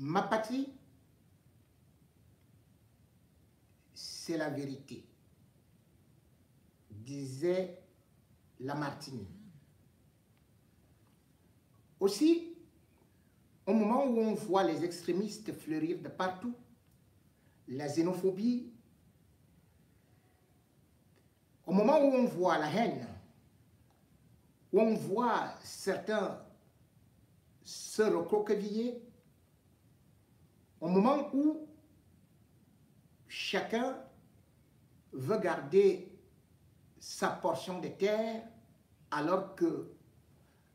Ma patrie, c'est la vérité, disait Lamartine. Aussi, au moment où on voit les extrémistes fleurir de partout, la xénophobie, au moment où on voit la haine, où on voit certains se recroqueviller, au moment où chacun veut garder sa portion de terre, alors que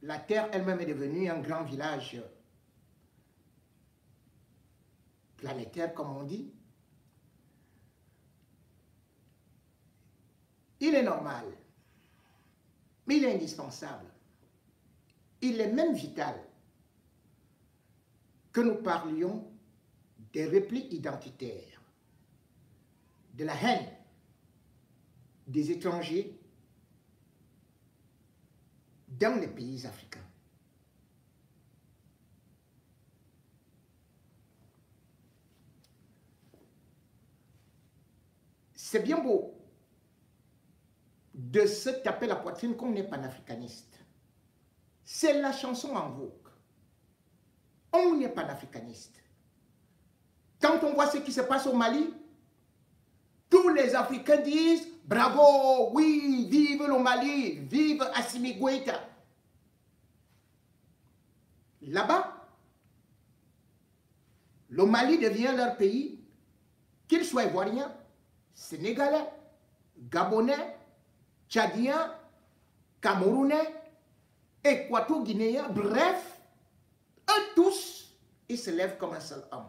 la terre elle-même est devenue un grand village planétaire, comme on dit, il est normal, mais il est indispensable, il est même vital que nous parlions des replis identitaires, de la haine des étrangers dans les pays africains. C'est bien beau de se taper la poitrine qu'on est panafricaniste. C'est la chanson en vogue. On est panafricaniste. Quand on voit ce qui se passe au Mali, tous les Africains disent « Bravo, oui, vive le Mali, vive Assimi Goïta ». Là-bas, le Mali devient leur pays, qu'ils soient ivoiriens, sénégalais, gabonais, tchadiens, camerounais, équato-guinéens, bref, eux tous, ils se lèvent comme un seul homme.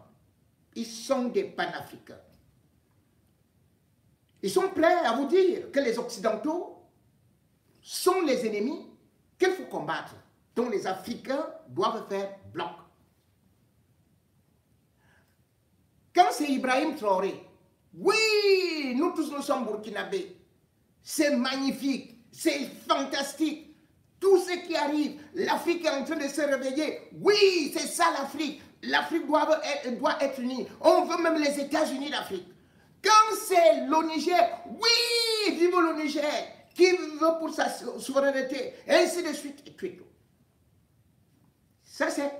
Ils sont des panafricains. Ils sont prêts à vous dire que les Occidentaux sont les ennemis qu'il faut combattre, dont les Africains doivent faire bloc. Quand c'est Ibrahim Traoré, oui, nous tous nous sommes burkinabés, c'est magnifique, c'est fantastique, tout ce qui arrive, l'Afrique est en train de se réveiller, oui, c'est ça l'Afrique, l'Afrique doit être unie, on veut même les États-Unis d'Afrique. Quand c'est le Niger, oui, vive le Niger, qui veut pour sa souveraineté, et ainsi de suite, et tout. Ça, c'est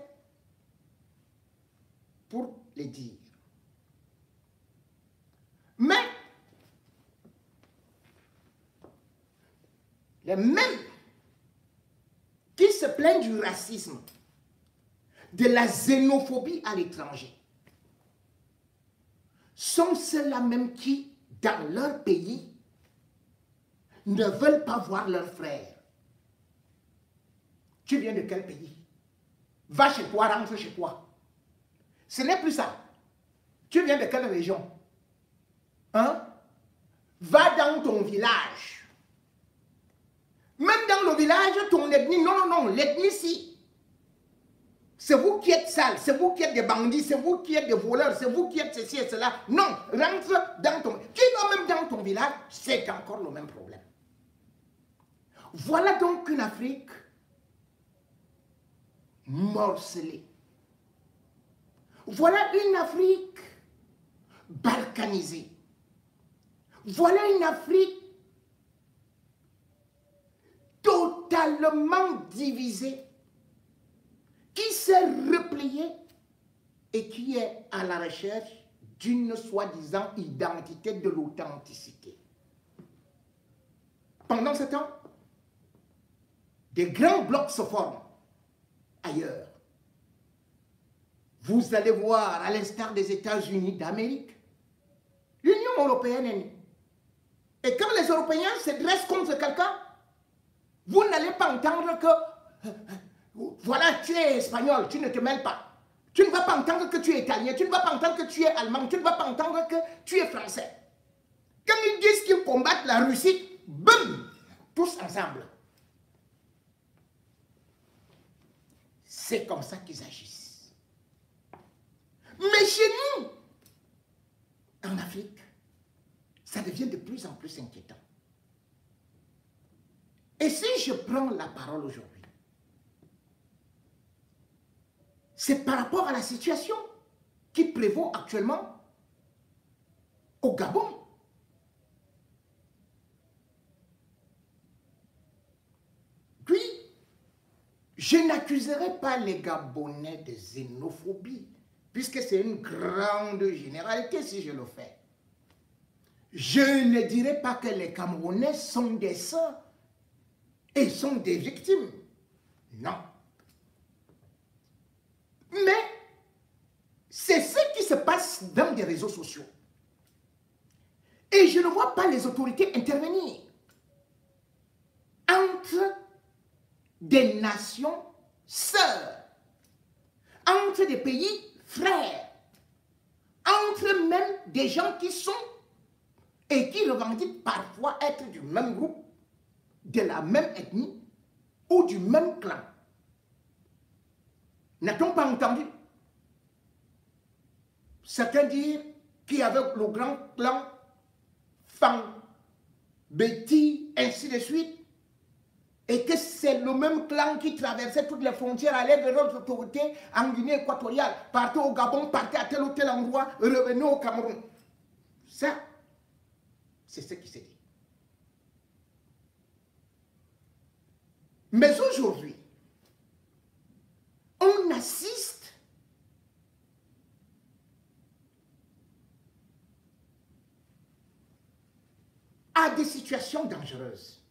pour les dire. Mais, les mêmes qui se plaignent du racisme, de la xénophobie à l'étranger, sont ceux-là même qui, dans leur pays, ne veulent pas voir leurs frères. Tu viens de quel pays? Va chez toi, rentre chez toi. Ce n'est plus ça. Tu viens de quelle région? Hein? Va dans ton village. Même dans le village, ton ethnie, non, non, non, l'ethnie si. C'est vous qui êtes sales, c'est vous qui êtes des bandits, c'est vous qui êtes des voleurs, c'est vous qui êtes ceci et cela. Non, rentre dans ton... Tu vas même dans ton village, c'est encore le même problème. Voilà donc une Afrique morcelée. Voilà une Afrique balkanisée. Voilà une Afrique totalement divisée, qui s'est repliée et qui est à la recherche d'une soi-disant identité de l'authenticité. Pendant ce temps, des grands blocs se forment ailleurs. Vous allez voir, à l'instar des États-Unis d'Amérique, l'Union européenne est née. Et quand les Européens se dressent contre quelqu'un, vous n'allez pas entendre que, voilà, tu es espagnol, tu ne te mêles pas. Tu ne vas pas entendre que tu es italien, tu ne vas pas entendre que tu es allemand, tu ne vas pas entendre que tu es français. Quand ils disent qu'ils combattent la Russie, boum, tous ensemble. C'est comme ça qu'ils agissent. Mais chez nous, en Afrique, ça devient de plus en plus inquiétant. Et si je prends la parole aujourd'hui, c'est par rapport à la situation qui prévaut actuellement au Gabon. Puis, je n'accuserai pas les Gabonais de xénophobie, puisque c'est une grande généralité si je le fais. Je ne dirai pas que les Camerounais sont des saints et sont des victimes. Non. Mais c'est ce qui se passe dans les réseaux sociaux. Et je ne vois pas les autorités intervenir entre des nations sœurs, entre des pays frères, entre même des gens qui sont et qui revendiquent parfois être du même groupe, de la même ethnie ou du même clan. N'a-t-on pas entendu certains dire qu'il y avait le grand clan Fang, Betty, ainsi de suite, et que c'est le même clan qui traversait toutes les frontières, allait vers l'autre autorité en Guinée équatoriale, partait au Gabon, partait à tel ou tel endroit, revenait au Cameroun. Ça, c'est ce qui s'est dit. Mais aujourd'hui, on assiste à des situations dangereuses,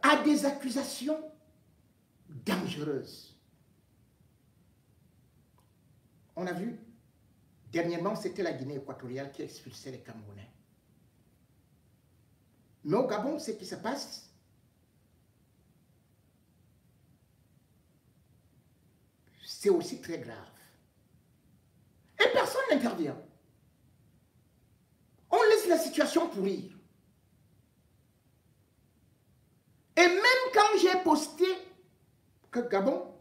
à des accusations dangereuses. On a vu, dernièrement, c'était la Guinée équatoriale qui expulsait les Camerounais. Mais au Gabon, ce qui se passe, c'est aussi très grave. Et personne n'intervient. On laisse la situation pourrir. Et même quand j'ai posté que Gabon,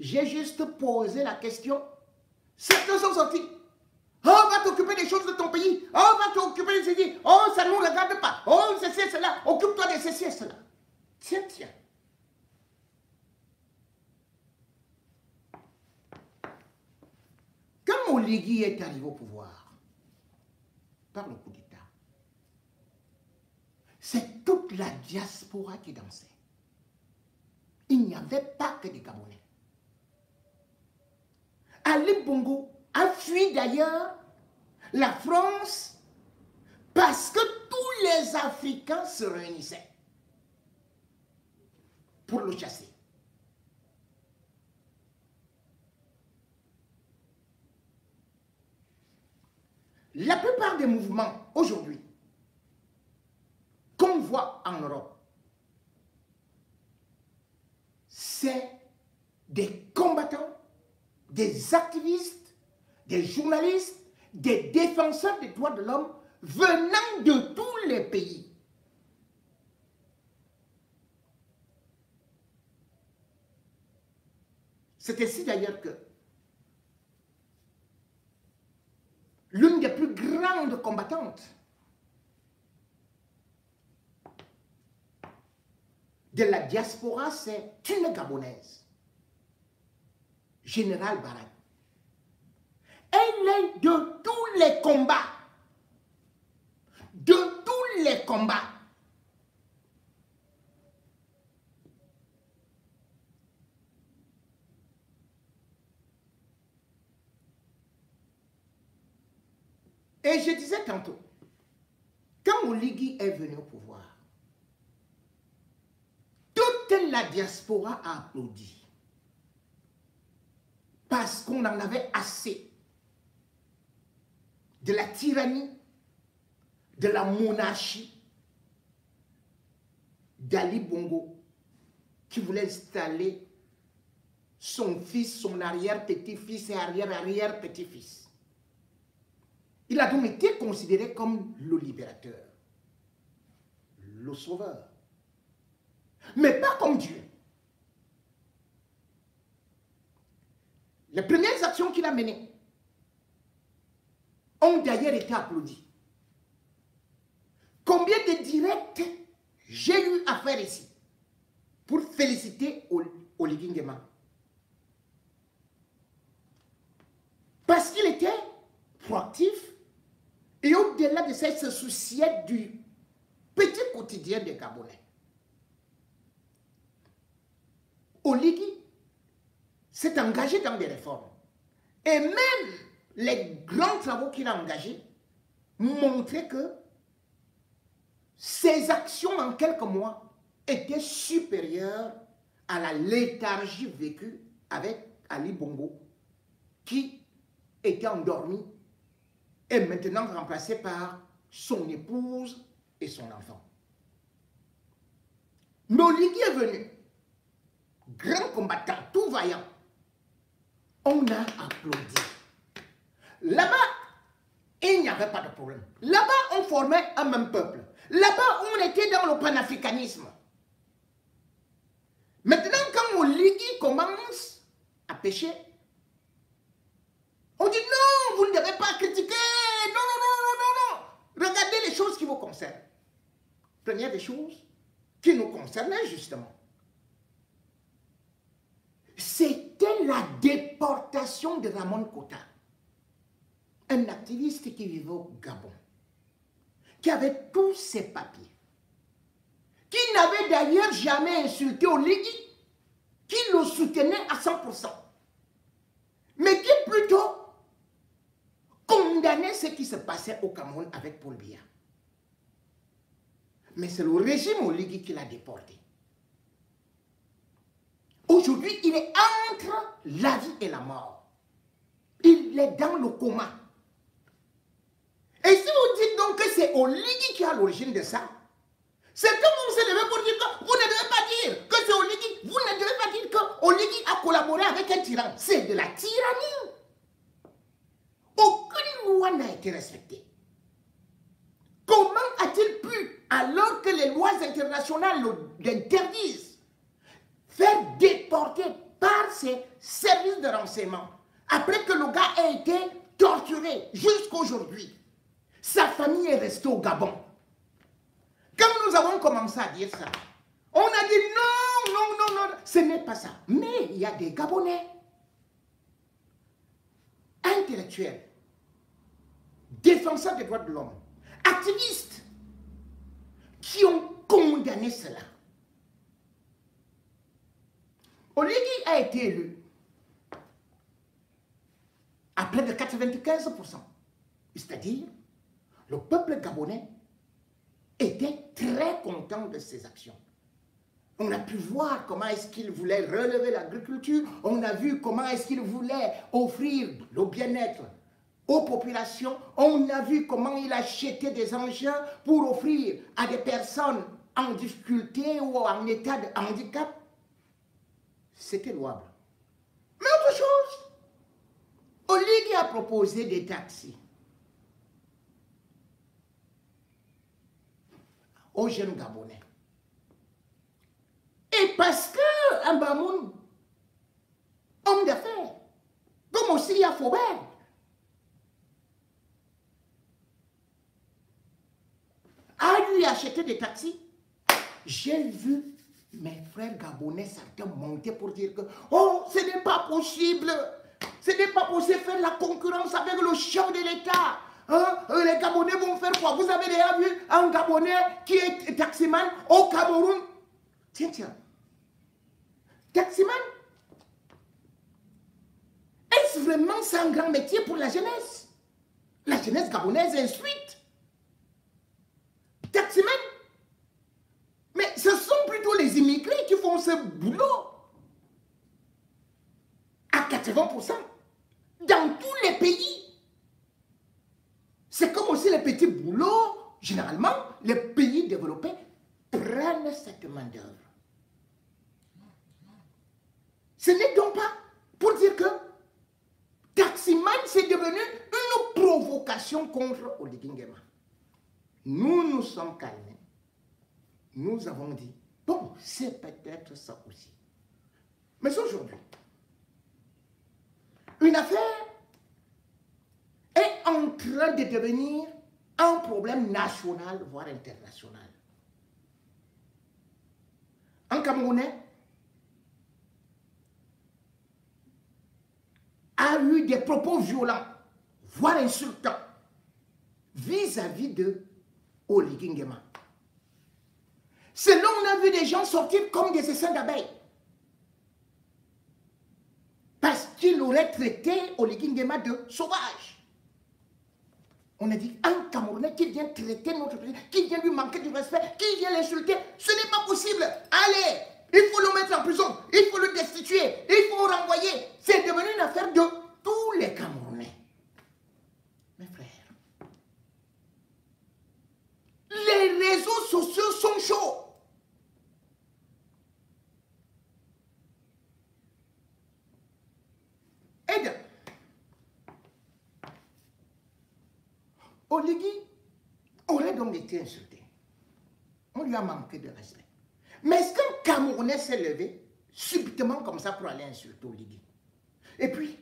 j'ai juste posé la question, certains sont sortis. Oh, va t'occuper des choses de ton pays. Oh, va t'occuper de ceci. Oh, ça ne nous regarde pas. Oh, ceci et cela. Occupe-toi de ceci et cela. Tiens, tiens. Quand Oligui est arrivé au pouvoir, par le coup d'État, c'est toute la diaspora qui dansait. Il n'y avait pas que des Gabonais. Ali Bongo a fui d'ailleurs la France parce que tous les Africains se réunissaient pour le chasser. La plupart des mouvements aujourd'hui qu'on voit en Europe, c'est des combattants, des activistes, des journalistes, des défenseurs des droits de l'homme venant de tous les pays. C'est ainsi d'ailleurs que l'une des plus grandes combattantes de la diaspora, c'est une Gabonaise, Général Barade. Elle est de tous les combats. De tous les combats. Et je disais tantôt, quand Oligui est venu au pouvoir, toute la diaspora a applaudi. Parce qu'on en avait assez de la tyrannie, de la monarchie d'Ali Bongo, qui voulait installer son fils, son arrière-petit-fils et arrière-arrière-petit-fils. Il a donc été considéré comme le libérateur, le sauveur, mais pas comme Dieu. Les premières actions qu'il a menées ont d'ailleurs été applaudies. Combien de directs j'ai eu à faire ici pour féliciter Oligui Nguema. Parce qu'il était proactif et au-delà de ça, il se souciait du petit quotidien des Gabonais. Oligui s'est engagé dans des réformes. Et même les grands travaux qu'il a engagés montraient que ses actions en quelques mois étaient supérieures à la léthargie vécue avec Ali Bongo, qui était endormi et maintenant remplacé par son épouse et son enfant. Mais Oligui est venu, grand combattant, tout vaillant. On a applaudi. Là-bas, il n'y avait pas de problème. Là-bas, on formait un même peuple. Là-bas, on était dans le panafricanisme. Maintenant, quand Oligui commence à pécher, on dit non, vous ne devez pas critiquer. Non, non, non, non, non, non. Regardez les choses qui vous concernent. Première des choses qui nous concernaient justement, c'était la déportation de Ramon Kota, un activiste qui vivait au Gabon, qui avait tous ses papiers, qui n'avait d'ailleurs jamais insulté Oligui, qui le soutenait à 100%, mais qui plutôt condamnait ce qui se passait au Cameroun avec Paul Biya. Mais c'est le régime Oligui qui l'a déporté. Aujourd'hui, il est entre la vie et la mort. Il est dans le coma. Et si vous dites donc que c'est Oligui qui a l'origine de ça, c'est comme vous se devez pour dire que vous ne devez pas dire que c'est Oligui. Vous ne devez pas dire que Oligui a collaboré avec un tyran. C'est de la tyrannie. Aucune loi n'a été respectée. Comment a-t-il pu, alors que les lois internationales l'interdisent, faire déporter par ses services de renseignement, après que le gars ait été torturé jusqu'à aujourd'hui? Sa famille est restée au Gabon. Quand nous avons commencé à dire ça, on a dit non, non, non, non, ce n'est pas ça. Mais il y a des Gabonais intellectuels, défenseurs des droits de l'homme, activistes, qui ont condamné cela. Oligui a été élu à près de 95%. C'est-à-dire, le peuple gabonais était très content de ses actions. On a pu voir comment est-ce qu'il voulait relever l'agriculture, on a vu comment est-ce qu'il voulait offrir le bien-être aux populations, on a vu comment il achetait des engins pour offrir à des personnes en difficulté ou en état de handicap. C'était louable. Mais autre chose, Oligui a proposé des taxis aux jeunes Gabonais. Et parce que Mbamoun, homme d'affaires, comme aussi il y a Faubert, a lui acheté des taxis, j'ai vu mes frères gabonais certains monter pour dire que oh, ce n'est pas possible, ce n'est pas possible de faire la concurrence avec le chef de l'État. Hein? Les Gabonais vont faire quoi? Vous avez déjà vu un Gabonais qui est taximan au Cameroun? Tiens, tiens. Taximan? Est-ce vraiment c'est un grand métier pour la jeunesse? La jeunesse gabonaise instruite. Taximan? Mais ce sont plutôt les immigrés qui font ce boulot. À 80%. Dans tous les pays. C'est comme aussi les petits boulots. Généralement, les pays développés prennent cette main-d'œuvre. Ce n'est donc pas pour dire que taximan, c'est devenu une provocation contre Oligui Nguema. Nous nous sommes calmés. Nous avons dit, bon, c'est peut-être ça aussi. Mais aujourd'hui, une affaire est en train de devenir un problème national, voire international. Un Camerounais a eu eu des propos violents, voire insultants, vis-à-vis de Oligui Nguema. C'est là où on a vu des gens sortir comme des essaims d'abeilles. Parce qu'il aurait traité Oligui Nguema de sauvage. On a dit, un Camerounais qui vient traiter notre président, qui vient lui manquer du respect, qui vient l'insulter, ce n'est pas possible. Allez, il faut le mettre en prison, il faut le destituer, il faut le renvoyer. C'est devenu une affaire de tous les Camerounais. Mes frères, les réseaux sociaux sont chauds. Et Oligui aurait donc été insulté. On lui a manqué de respect. Mais est-ce qu'un Camerounais s'est levé subitement comme ça pour aller insulter Oligui? Et puis,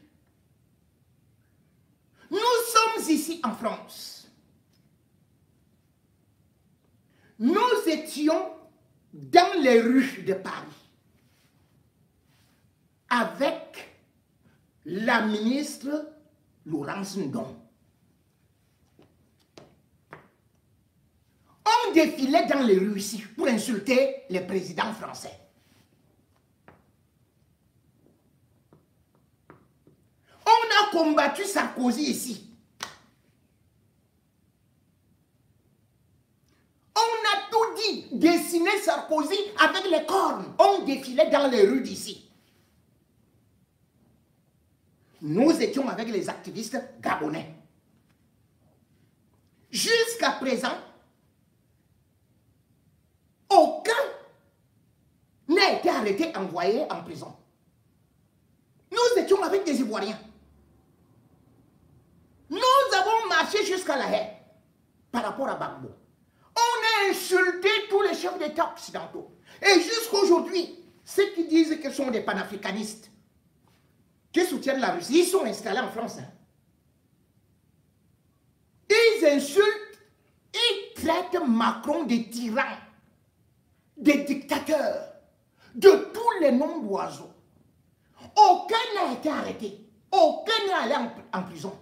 nous sommes ici en France. Nous étions dans les rues de Paris avec la ministre Laurence Ndong. On défilait dans les rues ici pour insulter les présidents français. On a combattu Sarkozy ici. On a tout dit, dessiné Sarkozy avec les cornes. On défilait dans les rues d'ici. Nous étions avec les activistes gabonais. Jusqu'à présent, aucun n'a été arrêté, envoyé en prison. Nous étions avec des Ivoiriens. Nous avons marché jusqu'à La Haye par rapport à Gbagbo. On a insulté tous les chefs d'État occidentaux. Et jusqu'à aujourd'hui, ceux qui disent qu'ils sont des panafricanistes, qui soutiennent la Russie, ils sont installés en France. Hein. Ils insultent, ils traitent Macron de tyran, des dictateurs, de tous les noms d'oiseaux. Aucun n'a été arrêté, aucun n'est allé en prison.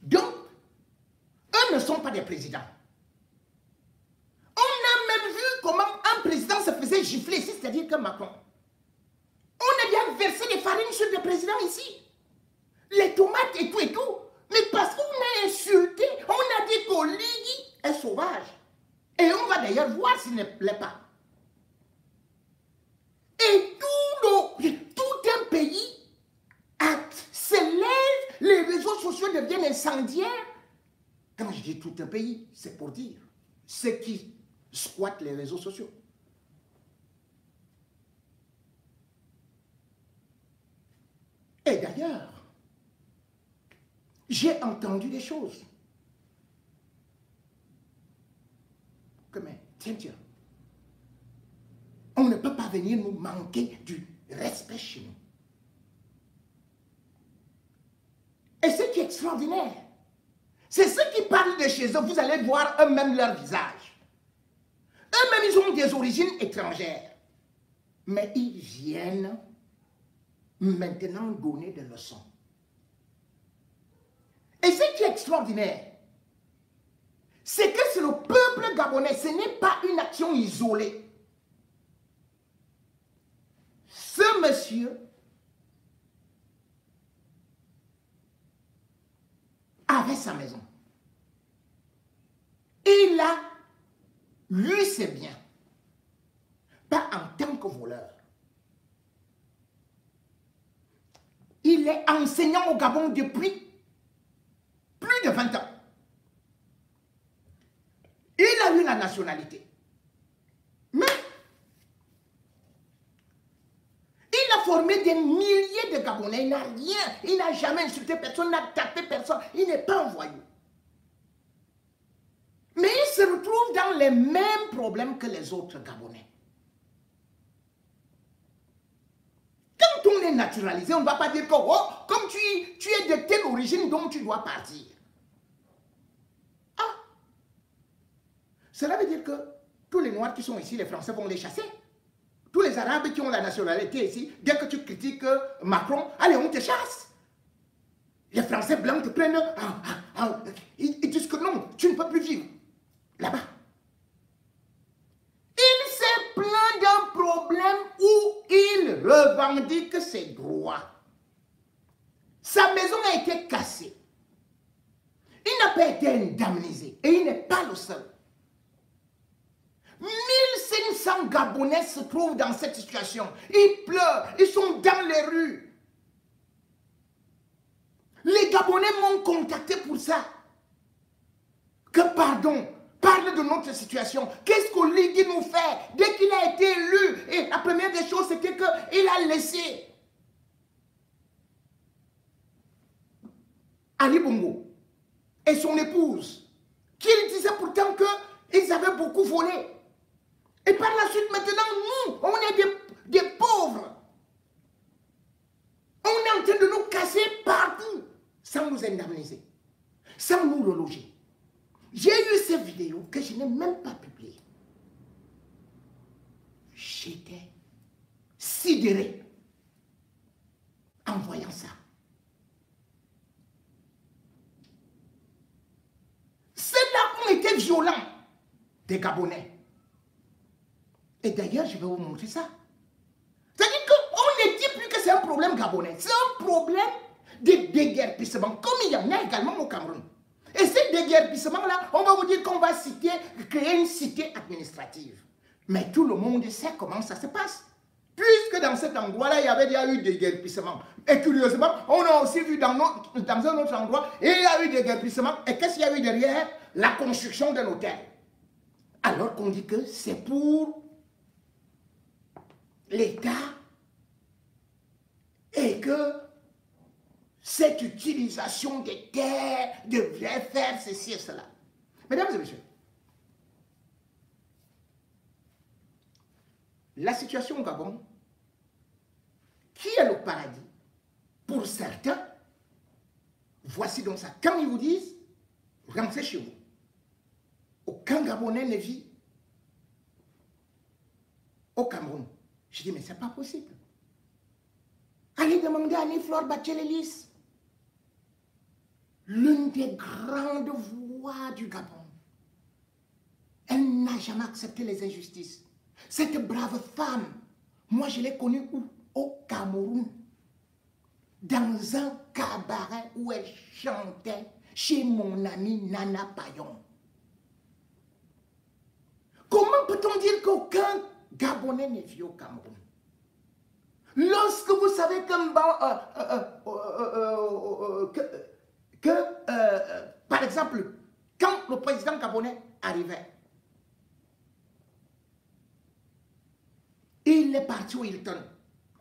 Donc, eux ne sont pas des présidents. On a même vu comment un président se faisait gifler ici, c'est-à-dire que Macron. On a bien versé des farines sur des présidents ici. Les tomates et tout. Mais parce qu'on a insulté, on a dit qu'Oligui est sauvage. Et on va d'ailleurs voir s'il ne plaît pas. Et tout un pays s'élève, les réseaux sociaux deviennent incendiaires. Quand je dis tout un pays, c'est pour dire ceux qui squattent les réseaux sociaux. Et d'ailleurs, j'ai entendu des choses. Que mais, tiens, on ne peut pas venir nous manquer du respect chez nous. Et ce qui est extraordinaire, c'est ceux qui parlent de chez eux, vous allez voir eux-mêmes leur visage. Eux-mêmes, ils ont des origines étrangères. Mais ils viennent maintenant donner des leçons. Et ce qui est extraordinaire, c'est que c'est le peuple gabonais, ce n'est pas une action isolée. Ce monsieur avait sa maison. Il a lu ses biens, pas en tant que voleur. Il est enseignant au Gabon depuis plus de 20 ans. Il a eu la nationalité. Mais il a formé des milliers de Gabonais. Il n'a rien. Il n'a jamais insulté personne, n'a tapé personne. Il n'est pas un voyou. Mais il se retrouve dans les mêmes problèmes que les autres Gabonais. Quand on est naturalisé, on ne va pas dire que oh, comme tu es de telle origine, donc tu dois partir. Ah! Cela veut dire que tous les Noirs qui sont ici, les Français vont les chasser. Tous les Arabes qui ont la nationalité ici, dès que tu critiques Macron, allez, on te chasse. Les Français blancs te prennent, ils disent que non, tu ne peux plus vivre là-bas. Il s'est plaint d'un problème où il revendique ses droits. Sa maison a été cassée. Il n'a pas été indemnisé et il n'est pas le seul. 1500 Gabonais se trouvent dans cette situation. Ils pleurent, ils sont dans les rues. Les Gabonais m'ont contacté pour ça. Que pardon, parle de notre situation. Qu'est-ce qu'Oligui nous fait dès qu'il a été élu? Et la première des choses, c'était qu'il a laissé Ali Bongo et son épouse, qu'il disait pourtant qu'ils avaient beaucoup volé. Et par la suite, maintenant, nous, on est des pauvres. On est en train de nous casser partout, sans nous indemniser, sans nous reloger. J'ai eu ces vidéos que je n'ai même pas publiées. J'étais sidéré en voyant ça. C'est là qu'on était violents, des Gabonais. Et d'ailleurs, je vais vous montrer ça. C'est-à-dire qu'on ne dit plus que c'est un problème gabonais. C'est un problème de déguerpissement, comme il y en a également au Cameroun. Et ce déguerpissement-là, on va vous dire qu'on va créer une cité administrative. Mais tout le monde sait comment ça se passe. Puisque dans cet endroit-là, il y avait déjà eu des déguerpissement. Et curieusement, on a aussi vu dans un autre endroit, il y a eu des déguerpissement. Et qu'est-ce qu'il y a eu derrière? La construction d'un hôtel. Alors qu'on dit que c'est pour l'État et que cette utilisation des terres devrait faire ceci et cela. Mesdames et messieurs, la situation au Gabon, qui est le paradis pour certains, voici donc ça. Quand ils vous disent, rentrez chez vous, aucun Gabonais ne vit au Cameroun. Je dis, mais c'est pas possible. Allez demander à Annie-Flore Bachelet-Lys, l'une des grandes voix du Gabon. Elle n'a jamais accepté les injustices. Cette brave femme, moi je l'ai connue où? Au Cameroun. Dans un cabaret où elle chantait chez mon amie Nana Payon. Comment peut-on dire qu'aucun Gabonais ne vit au Cameroun? Lorsque vous savez par exemple, quand le président gabonais arrivait, il est parti au Hilton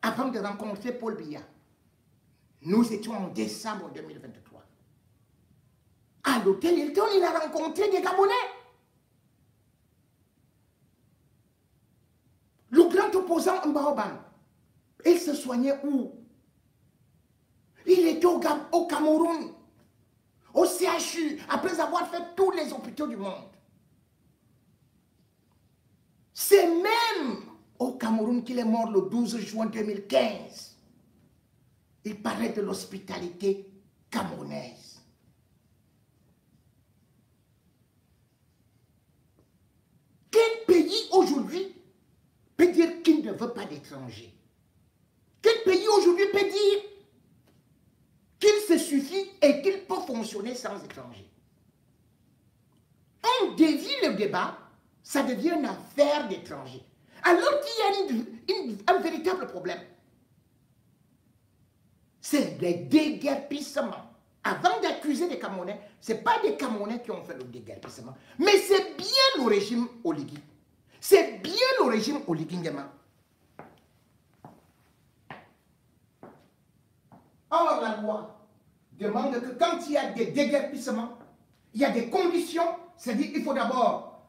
avant de rencontrer Paul Biya. Nous étions en décembre 2023. À l'hôtel Hilton, il a rencontré des Gabonais. Le grand opposant Mbaoban, il se soignait où? Il était au Cameroun, au CHU, après avoir fait tous les hôpitaux du monde. C'est même au Cameroun qu'il est mort le 12 juin 2015. Il parlait de l'hospitalité camerounaise. Quel pays aujourd'hui peut dire qu'il ne veut pas d'étrangers? Quel pays aujourd'hui peut dire qu'il se suffit et qu'il peut fonctionner sans étrangers? On dévie le débat, ça devient une affaire d'étrangers. Alors qu'il y a un véritable problème. C'est les déguerpissements. Avant d'accuser les Camerounais, ce n'est pas des Camerounais qui ont fait le déguerpissement, mais c'est bien le régime Oligui. C'est bien le régime Oligui Nguema. Or, la loi demande que quand il y a des déguerpissements, il y a des conditions, c'est-à-dire qu'il faut d'abord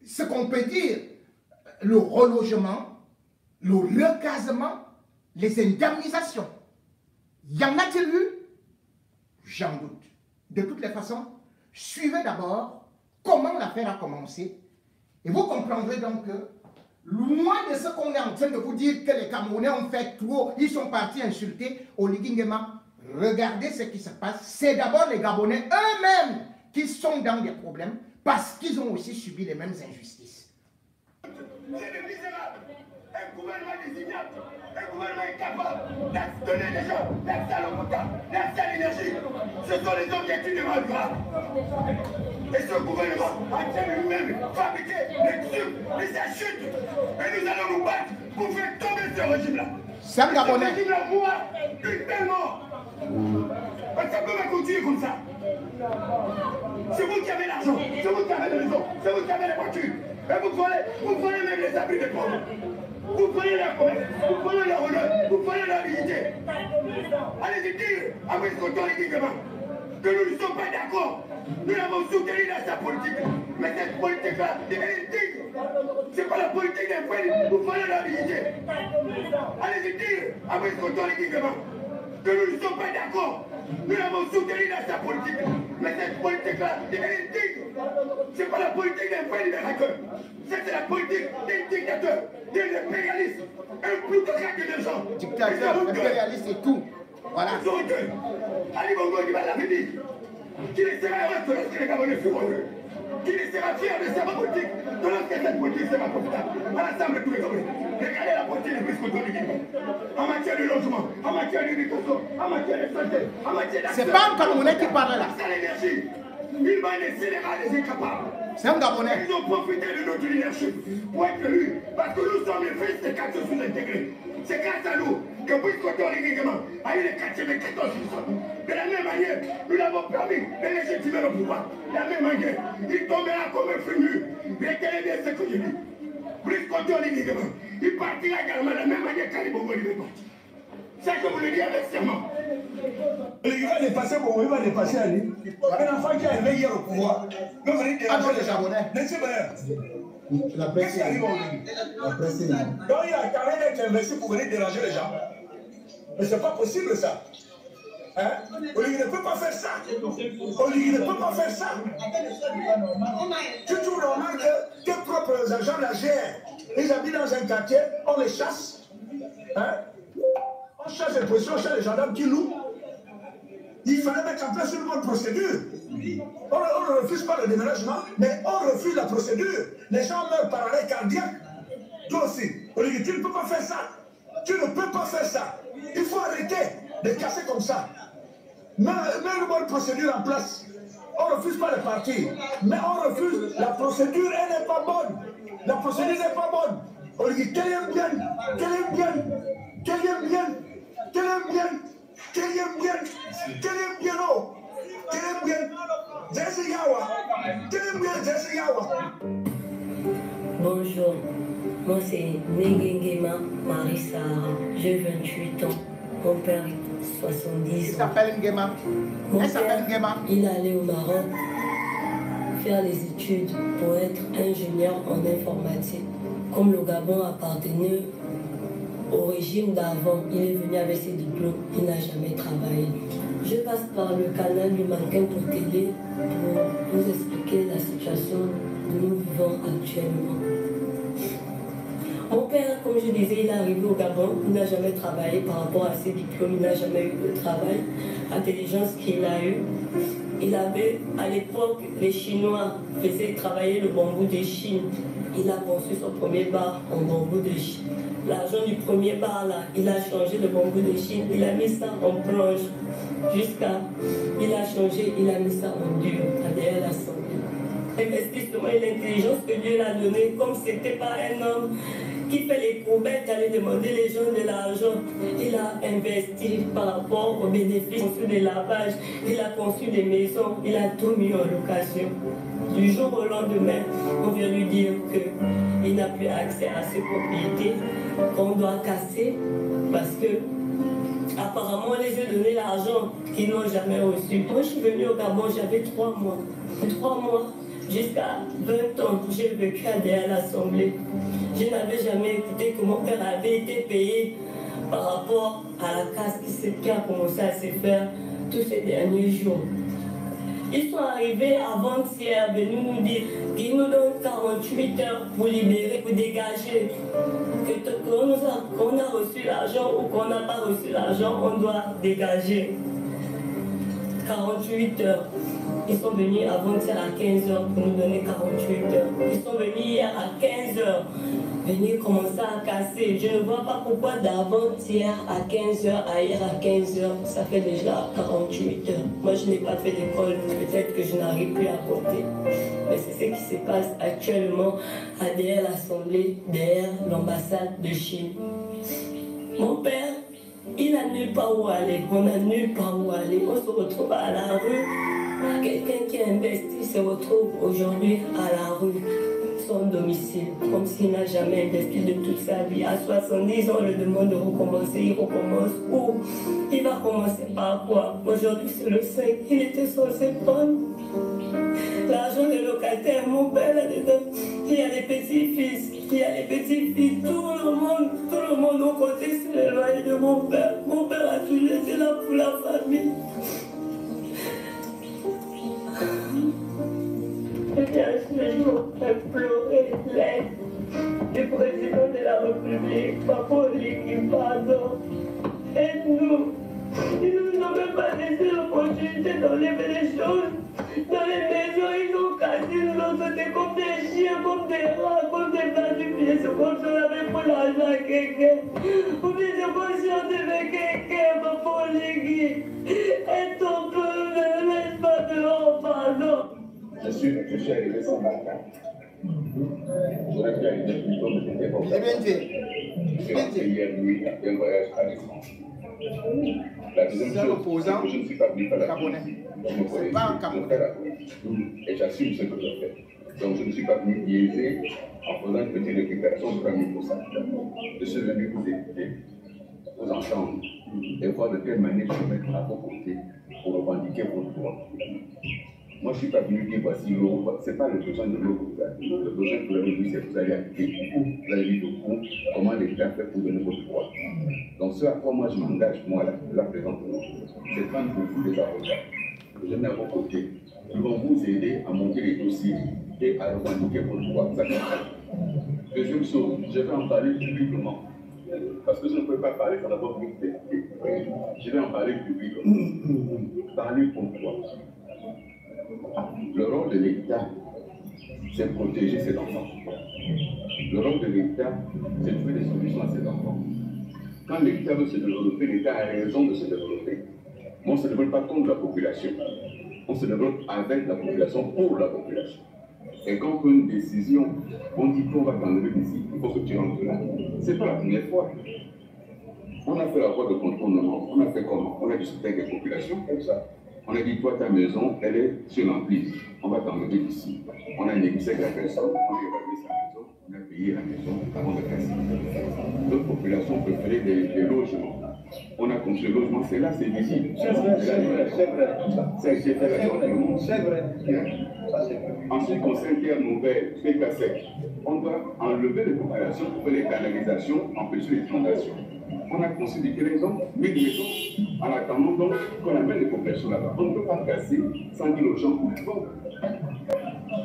ce qu'on peut dire, le relogement, le recasement, les indemnisations. Y en a-t-il eu? J'en doute. De toutes les façons, suivez d'abord comment l'affaire a commencé. Et vous comprendrez donc que, loin de ce qu'on est en train de vous dire que les Camerounais ont fait trop, ils sont partis insulter Oligui Nguema, regardez ce qui se passe. C'est d'abord les Gabonais eux-mêmes qui sont dans des problèmes parce qu'ils ont aussi subi les mêmes injustices. C'est des misérables. Un gouvernement désignable, un gouvernement incapable d'donner des gens l'accès à l'eau potable, l'accès à l'énergie. Ce sont les objectifs de notre droit. Et ce gouvernement a train lui-même fabriquer des trucs, des achutes. Et nous allons nous battre pour faire tomber ce régime-là. C'est un Gabonais. Ce régime-là mourra tellement. Ça ne peut pas continuer comme ça. C'est vous qui avez l'argent, c'est vous qui avez la maison, c'est vous qui avez les voitures. Et vous prenez même les abris des pauvres. Vous prenez la commerce, vous prenez la honneur, vous prenez la dignité. Allez-y dire à votre autorité que nous ne sommes pas d'accord. Nous l'avons soutenu dans sa politique. Mais cette politique-là, elle est digne. C'est pas la politique des frères, vous prenez la dignité. Allez-y dire à votre autorité que nous ne sommes pas d'accord. Nous l'avons soutenu dans sa politique. Mais cette politique-là, elle est digne. C'est pas la politique des frères libérateurs. C'est la politique des dictateurs, des impérialistes. Un plutocrate de gens. Dictateurs, impérialistes et tout. Voilà. Ali Bongo qui va l'avait dit. Qui laissera heureux que lorsque les Gabonais seront heureux. Qui laissera fier de sa politique, de lorsque cette politique sera profitable. À l'ensemble de tous les Gabonais. Regardez la politique des plus contrôlés en matière de logement, en matière d'éducation, en matière de santé, en matière d'accès. C'est pas un Camerounais qui parle là. C'est l'énergie. Il va laisser les rats, les incapables. C'est un Gabonais. Ils ont profité de notre leadership pour être élus. Parce que nous sommes les fils des quartiers sous-intégrés. C'est grâce à nous que Brice-Coton a eu les quartiers de 14 De la même manière, nous l'avons permis de légitimer le pouvoir. De la même manière, il tombera comme un fruit mûr. Retenez bien ce que je dis. Brice-Coton il partira également de la même manière qu'Ali Bongo est parti. Ça, je vous le dis avec serment. Il va dépasser Bongo, il va dépasser Ali. Un enfant qui est arrivé hier au pouvoir, nous venons déranger les Japonais. Laissez La presse est Donc il a carré d'être investi pour venir déranger les gens. Mais c'est pas possible ça. Hein? Oligui ne peut pas faire ça. Oligui ne peut pas faire ça. Tu trouves normal que tes propres agents la gèrent. Ils habitent dans un quartier, on les chasse. Hein? On chasse les policiers, on chasse les gendarmes qui louent. Il fallait mettre en place une bonne procédure. On ne refuse pas le déménagement, mais on refuse la procédure. Les gens meurent par arrêt cardiaque. Toi aussi, Oligui, tu ne peux pas faire ça. Tu ne peux pas faire ça. Il faut arrêter de casser comme ça. Mets une bonne procédure en place. On ne refuse pas les partis, mais on refuse la procédure, elle n'est pas bonne. La procédure n'est pas bonne. Oligui, qu'elle aime bien, qu'elle aime bien, qu'elle aime bien, qu'elle aime bien, qu'elle aime bien, qu'elle aime bien, oh, qu'elle aime bien. Jesse Yawa, qu'elle aime bien, Jesse Yawa. Bonjour, moi c'est Nguema Marissa, j'ai 28 ans, mon père est 70 ans. Il s'appelle Nguema. Elle s'appelle Nguema. Il allait au Maroc faire des études pour être ingénieur en informatique. Comme le Gabon appartenait au régime d'avant, il est venu avec ses diplômes, il n'a jamais travaillé. Je passe par le canal du mannequin pour télé pour vous expliquer la situation que nous vivons actuellement. Mon père, comme je disais, il est arrivé au Gabon, il n'a jamais travaillé par rapport à ses diplômes, il n'a jamais eu de travail. L'intelligence qu'il a eue, il avait, à l'époque, les Chinois faisaient travailler le bambou de Chine. Il a conçu son premier bar en bambou de Chine. L'argent du premier bar, là, il a changé le bambou de Chine, il a mis ça en planche. Jusqu'à, il a changé, il a mis ça en dur, derrière l'Assemblée. L'investissement et l'intelligence que Dieu l'a donné, comme c'était pas un homme qui fait les courbettes, aller demander les gens de l'argent. Il a investi par rapport aux bénéfices, conçu des lavages, il a conçu des maisons, il a tout mis en location. Du jour au lendemain, on vient lui dire qu'il n'a plus accès à ses propriétés, qu'on doit casser parce que apparemment, on les a donné l'argent qu'ils n'ont jamais reçu. Moi, je suis venue au Gabon, j'avais 3 mois. 3 mois, jusqu'à 20 ans, j'ai vécu derrière l'Assemblée. Je n'avais jamais écouté que mon père avait été payé par rapport à la casse qui a commencé à se faire tous ces derniers jours. Ils sont arrivés avant-hier, venus nous dire qu'ils nous donnent 48 heures pour libérer, pour dégager. Qu'on a reçu l'argent ou qu'on n'a pas reçu l'argent, on doit dégager. 48 heures. Ils sont venus avant-hier à 15 heures pour nous donner 48 heures. Ils sont venus hier à 15 heures. Venir commencer à casser. Je ne vois pas pourquoi d'avant-hier à 15 heures à hier à 15 heures, ça fait déjà 48 heures. Moi, je n'ai pas fait d'école. Peut-être que je n'arrive plus à compter. Mais c'est ce qui se passe actuellement derrière l'Assemblée, derrière l'ambassade de Chine. Mon père, il n'a nulle part où aller. On n'a nulle part où aller. On se retrouve à la rue. Quelqu'un qui a investi se retrouve aujourd'hui à la rue, son domicile, comme s'il n'a jamais investi de toute sa vie. À 70 ans, on le demande de recommencer. Il recommence où? Il va commencer par quoi? Aujourd'hui, c'est le 5. Il était censé prendre l'argent des locataires. Mon père là-dedans. Il y a les petits-fils, il y a les petits-filles. Tout le monde a compté sur les loyers de mon père. Mon père a toujours été là pour la famille. Et bien sûr, je vais pleurer l'aide du président de la République, Papa Oligui, pardon. Aide-nous. Ils ne nous ont même pas laissé l'opportunité d'enlever les choses. Dans les maisons, ils ont cassé, ils nous ont sauté comme des chiens, comme des rats, comme des bas du pied. C'est comme si on avait pris l'argent à quelqu'un. Ou bien c'est comme si on devait quelqu'un, Papa Oligui. Aide ton peuple, ne laisse pas dehors, pardon. Je suis arrivé ce matin. J'aurais pu arriver plus tôt, mais c'était comme ça. J'ai rentré hier nuit après un voyage à l'étranger. La deuxième chose, c'est que je ne suis pas venu faire la politique. Je me connais, je fais la politique. Et j'assume ce que je fais. Donc je ne suis pas venu biaiser en faisant une petite récupération de 20%. Je suis venu vous écouter, vous entendre, et voir de quelle manière je vais mettre à vos côtés pour revendiquer vos droits. Moi, je ne suis pas venu dire voici l'eau, ce n'est pas le besoin de l'eau que vous avez. Le besoin que vous avez dit, c'est que vous allez appliquer beaucoup, vous allez dire beaucoup comment l'État fait pour donner vos droits. Donc, ce à quoi moi je m'engage, moi, là présentement, c'est prendre pour vous des avocats, que je mets à vos côtés, qui vont vous aider à monter les dossiers et à revendiquer vos droits. Deuxième chose, je vais en parler publiquement. Parce que je ne peux pas parler sans avoir vu des. Je vais en parler publiquement. Parler pourquoi? Le rôle de l'État, c'est protéger ses enfants. Le rôle de l'État, c'est trouver des solutions à ses enfants. Quand l'État veut se développer, l'État a raison de se développer. On ne se développe pas contre la population. On se développe avec la population, pour la population. Et quand on prend une décision, on dit qu'on va t'enlever d'ici, il faut que tu rentres là. Ce n'est pas la première fois. On a fait la voie de contournement. On a fait comment? On a discuté avec les populations comme ça. On a dit, toi, ta maison, elle est sur l'emprise. On va t'enlever d'ici. On a négocié avec la personne, on a évalué sa maison, on a payé la maison avant de casser. D'autres populations préféraient des logements. On a construit le logement, c'est là, c'est visible. C'est vrai, c'est vrai. Ça a été fait avec le monde. C'est vrai. Ensuite, concernant Terre Nouvelle, PK7, on doit enlever les populations pour faire les canalisations, empêcher les inondations. On a construit des maisons, 1000 maisons, en attendant donc qu'on amène les populations là-bas. On ne peut pas casser sans dire aux gens où ils vont.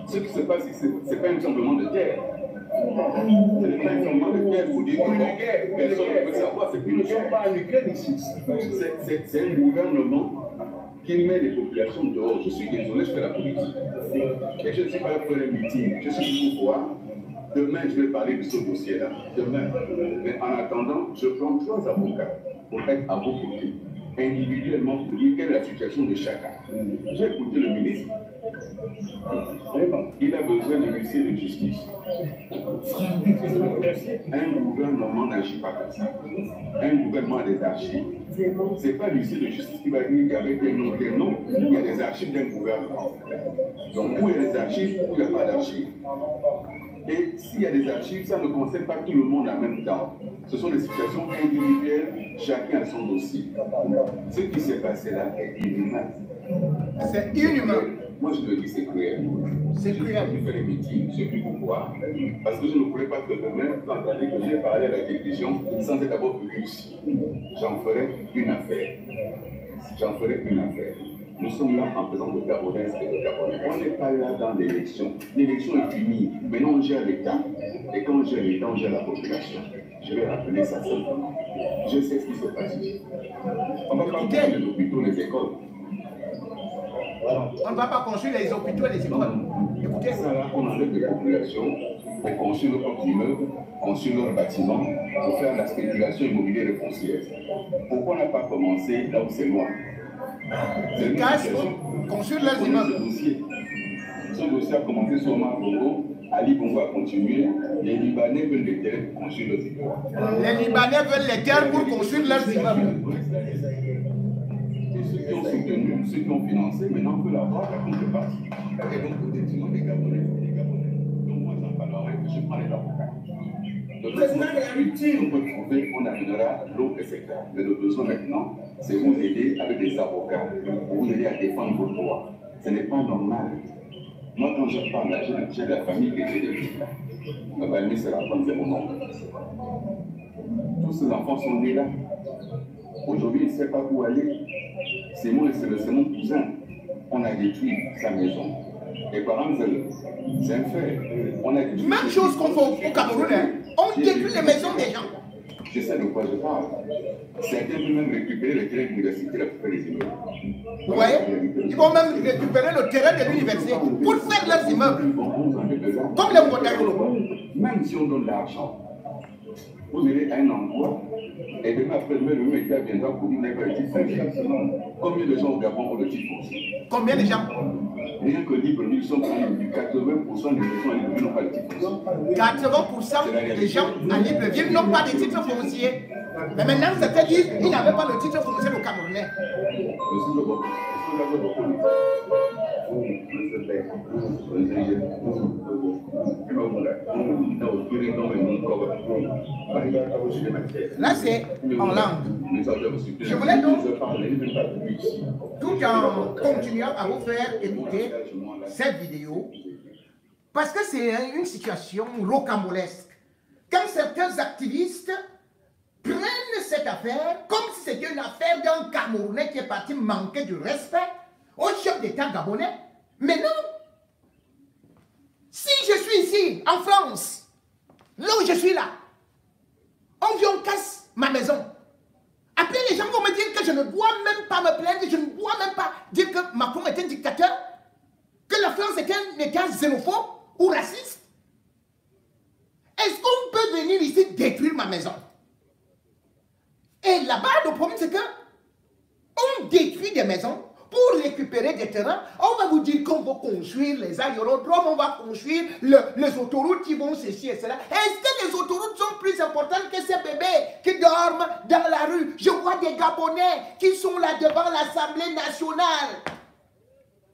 Ce qui se passe ici, ce n'est pas un tremblement de terre. Ce n'est pas un tremblement de terre pour dire qu'on est en guerre. Personne ne peut savoir, c'est plus une guerre ici. C'est un gouvernement qui met les populations dehors. Je suis désolé, je fais la politique. Et je ne suis pas là pour faire un meeting. Je suis pour voir. Demain, je vais parler de ce dossier-là. Demain. Mais en attendant, je prends 3 avocats pour être à vos côtés, individuellement, pour dire quelle est la situation de chacun. J'ai écouté le ministre. Il a besoin de huissier de justice. Un gouvernement n'agit pas comme ça. Un gouvernement a des archives. Ce n'est pas l'huissier de justice qui va dire qu'avec un nom, il y a des archives d'un gouvernement. Donc, où il y a des archives, où il n'y a pas d'archives. Et s'il y a des archives, ça ne concerne pas tout le monde en même temps. Ce sont des situations individuelles, chacun a son dossier. Ce qui s'est passé là est inhumain. C'est inhumain. Moi, je le dis, c'est cruel. C'est cruel. Je fais les meetings, je sais plus pourquoi. Parce que je ne voulais pas que demain, l'année que j'ai parlé à la télévision, sans être d'abord venu ici. J'en ferai une affaire. J'en ferai une affaire. Nous sommes là en présence de Gabonaises et de Gabonais. On n'est pas là dans l'élection. L'élection est finie. Maintenant, on gère l'État. Et quand on gère l'État, on gère la population. Je vais rappeler ça simplement. Je sais ce qui se passe ici. On ne va pas construire les hôpitaux, les écoles. On ne va pas construire les hôpitaux et les écoles. Écoutez. Ça, là, on enlève des populations pour construire leurs propres immeubles, construire leurs bâtiments, pour faire la spéculation immobilière et foncière. Pourquoi on n'a pas commencé là où c'est loin? Ils cassent pour construire leurs immeubles. Ce dossier a commencé sur Omar Bongo, Ali Bongo a continué. Les Libanais veulent des terres pour construire leurs immeubles. Les Libanais veulent les terres pour construire leurs immeubles. Et ceux qui ont soutenu, ceux qui ont financé, maintenant on peut l'avoir la contrepartie. Et donc au détriment des Gabonais et des Gabonais. Donc moi j'en parlerai que je prends les avocats. On peut trouver, on amènera l'eau, etc. Mais le besoin maintenant, c'est vous aider avec des avocats, pour vous aider à défendre vos droits. Ce n'est pas normal. Moi, quand je parle, j'ai la famille qui est des gens. Ma famille, c'est la femme, c'est mon oncle. Tous ces enfants sont nés là. Aujourd'hui, il ne sait pas où aller. C'est mon cousin. On a détruit sa maison. Les parents, c'est un fait. On a détruit. Même chose qu'on fait au Cameroun, hein. On détruit les maisons des gens. Je sais de quoi je parle. Certains veulent même récupérer le terrain de l'université pour faire les immeubles. Oui, ils vont même récupérer le terrain de l'université pour faire leurs immeubles. Comme les Montagnolo. Même si on donne l'argent, vous irez à un endroit et demain après le même État viendra pour dire que le titre foncier. Combien de gens au Gabon ont le titre foncier? Combien de gens? Rien que Libreville, sont près de 80% des gens à Libreville n'ont pas de titre foncier. 80% des gens à Libreville n'ont pas de titre foncier. Mais maintenant, certains disent qu'ils n'avaient pas le titre foncier au Camerounais. Là, c'est en langue. Je voulais donc, tout en continuant à vous faire écouter cette vidéo, parce que c'est une situation rocambolesque. Quand certains activistes prennent cette affaire comme si c'était une affaire d'un Camerounais qui est parti manquer du respect au chef d'État gabonais. Mais non! Si je suis ici, en France, là où je suis là, on vient, on casse ma maison. Après, les gens vont me dire que je ne dois même pas me plaindre, je ne dois même pas dire que Macron est un dictateur, que la France est un État xénophobe ou raciste. Est-ce qu'on peut venir ici détruire ma maison? Et là-bas, le problème, c'est que on détruit des maisons pour récupérer des terrains. On va vous dire qu'on va construire les aérodromes, on va construire les autoroutes qui vont ceci et cela. Est-ce que les autoroutes sont plus importantes que ces bébés qui dorment dans la rue? Je vois des Gabonais qui sont là devant l'Assemblée nationale.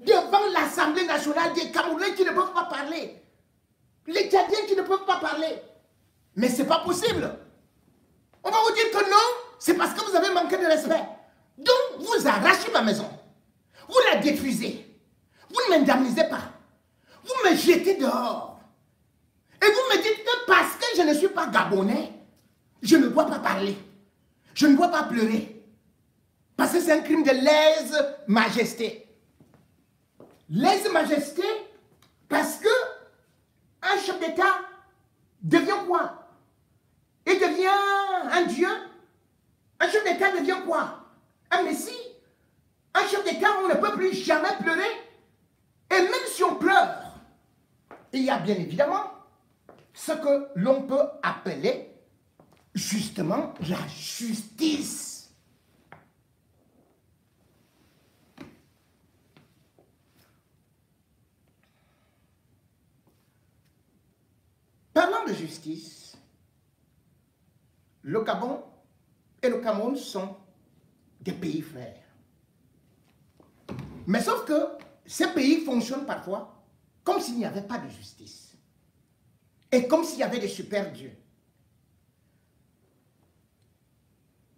Devant l'Assemblée nationale, des Camerounais qui ne peuvent pas parler. Les Tchadiens qui ne peuvent pas parler. Mais ce n'est pas possible. On va vous dire que non, c'est parce que vous avez manqué de respect. Donc, vous arrachez ma maison. Vous la détruisez. Vous ne m'indemnisez pas. Vous me jetez dehors. Et vous me dites que parce que je ne suis pas gabonais, je ne dois pas parler. Je ne dois pas pleurer. Parce que c'est un crime de lèse-majesté. Lèse-majesté parce que un chef d'État devient quoi? Il devient un dieu. Un chef d'État devient quoi? Un messie. Un chef d'État, on ne peut plus jamais pleurer. Et même si on pleure, il y a bien évidemment ce que l'on peut appeler justement la justice. Parlant de justice, le Gabon et le Cameroun sont des pays frères. Mais sauf que ces pays fonctionnent parfois comme s'il n'y avait pas de justice. Et comme s'il y avait des super dieux.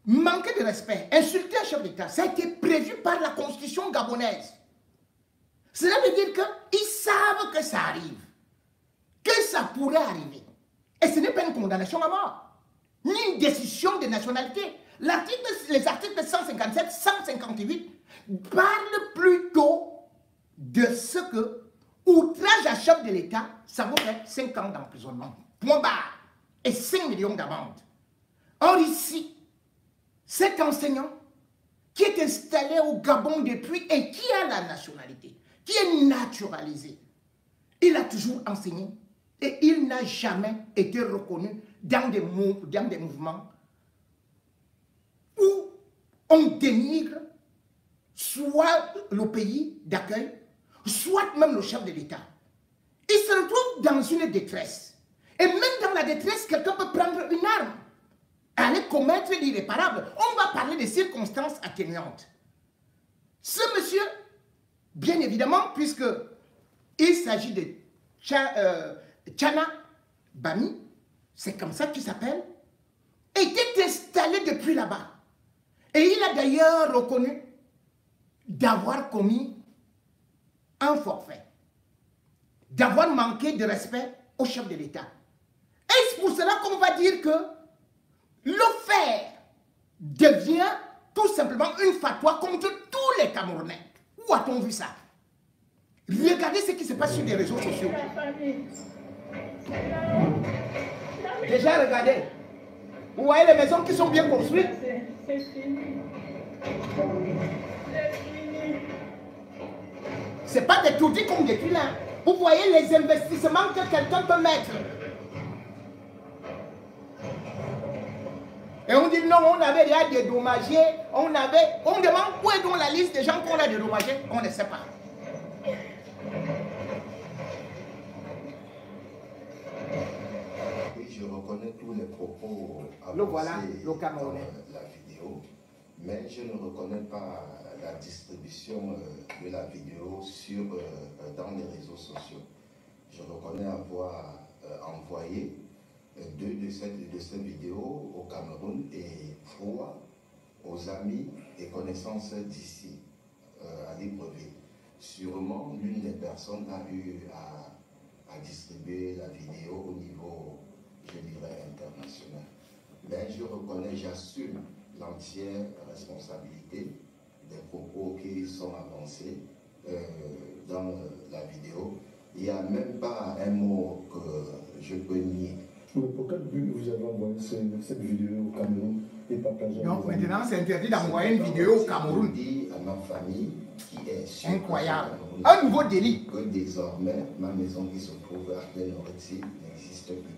Manquer de respect, insulter un chef d'État, ça a été prévu par la constitution gabonaise. Cela veut dire qu'ils savent que ça arrive. Que ça pourrait arriver. Et ce n'est pas une condamnation à mort. Ni une décision de nationalité. Les articles 157, 158 parlent plus de ce que outrage à chef de l'État, ça vaut 5 ans d'emprisonnement. Point barre. Et 5 millions d'amende. Or ici, cet enseignant qui est installé au Gabon depuis et qui a la nationalité, qui est naturalisé, il a toujours enseigné et il n'a jamais été reconnu dans des mouvements où on dénigre soit le pays d'accueil, soit même le chef de l'État. Il se retrouve dans une détresse. Et même dans la détresse, quelqu'un peut prendre une arme, aller commettre l'irréparable. On va parler des circonstances atténuantes. Ce monsieur, bien évidemment, puisque il s'agit de Tchana Bami, c'est comme ça qu'il s'appelle, était installé depuis là-bas. Et il a d'ailleurs reconnu d'avoir commis un forfait, d'avoir manqué de respect au chef de l'État. Et c'est pour cela qu'on va dire que le faire devient tout simplement une fatwa contre tous les Camerounais. Où a-t-on vu ça? Regardez ce qui se passe sur les réseaux sociaux. Déjà, regardez. Vous voyez les maisons qui sont bien construites? C'est pas des tourdis qu'on détruit là. Vous voyez les investissements que quelqu'un peut mettre. Et on dit non, on avait déjà dédommagé, on demande où est donc la liste des gens qu'on a dédommagés, on ne sait pas. Oui, je reconnais tous les propos avancés dans la vidéo, mais je ne reconnais pas la distribution de la vidéo dans les réseaux sociaux. Je reconnais avoir envoyé deux de ces vidéos au Cameroun et trois aux amis et connaissances d'ici, à Libreville. Sûrement, l'une des personnes a eu à distribuer la vidéo au niveau, je dirais, international. Mais je reconnais, j'assume l'entière responsabilité des propos qui sont avancés dans la vidéo. Il n'y a même pas un mot que je peux nier. Mais pour quel but vous avez envoyé cette vidéo au Cameroun et partagé? Donc maintenant, c'est interdit d'envoyer une vidéo au Cameroun. Je dis à ma famille qui est sur incroyable. Un nouveau délit. Que désormais, ma maison qui se trouve à Plein-Oreti n'existe plus.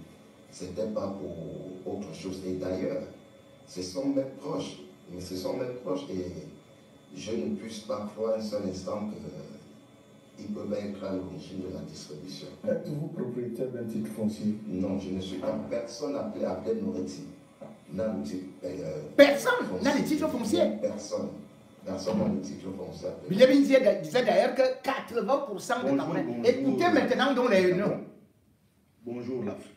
C'était pas pour autre chose. Et d'ailleurs, ce sont mes proches. Mais ce sont mes proches et je ne puisse pas croire un seul instant qu'ils peuvent être à l'origine de la distribution. Êtes-vous propriétaire d'un titre foncier? Non, je ne suis pas. Personne appelé à Plein-Oreti. Personne n'a le titre foncier. Personne. Personne n'a le titre foncier. Bilebin disait d'ailleurs que 80% des Camerounais. Écoutez maintenant dans les noms. Bonjour l'Afrique.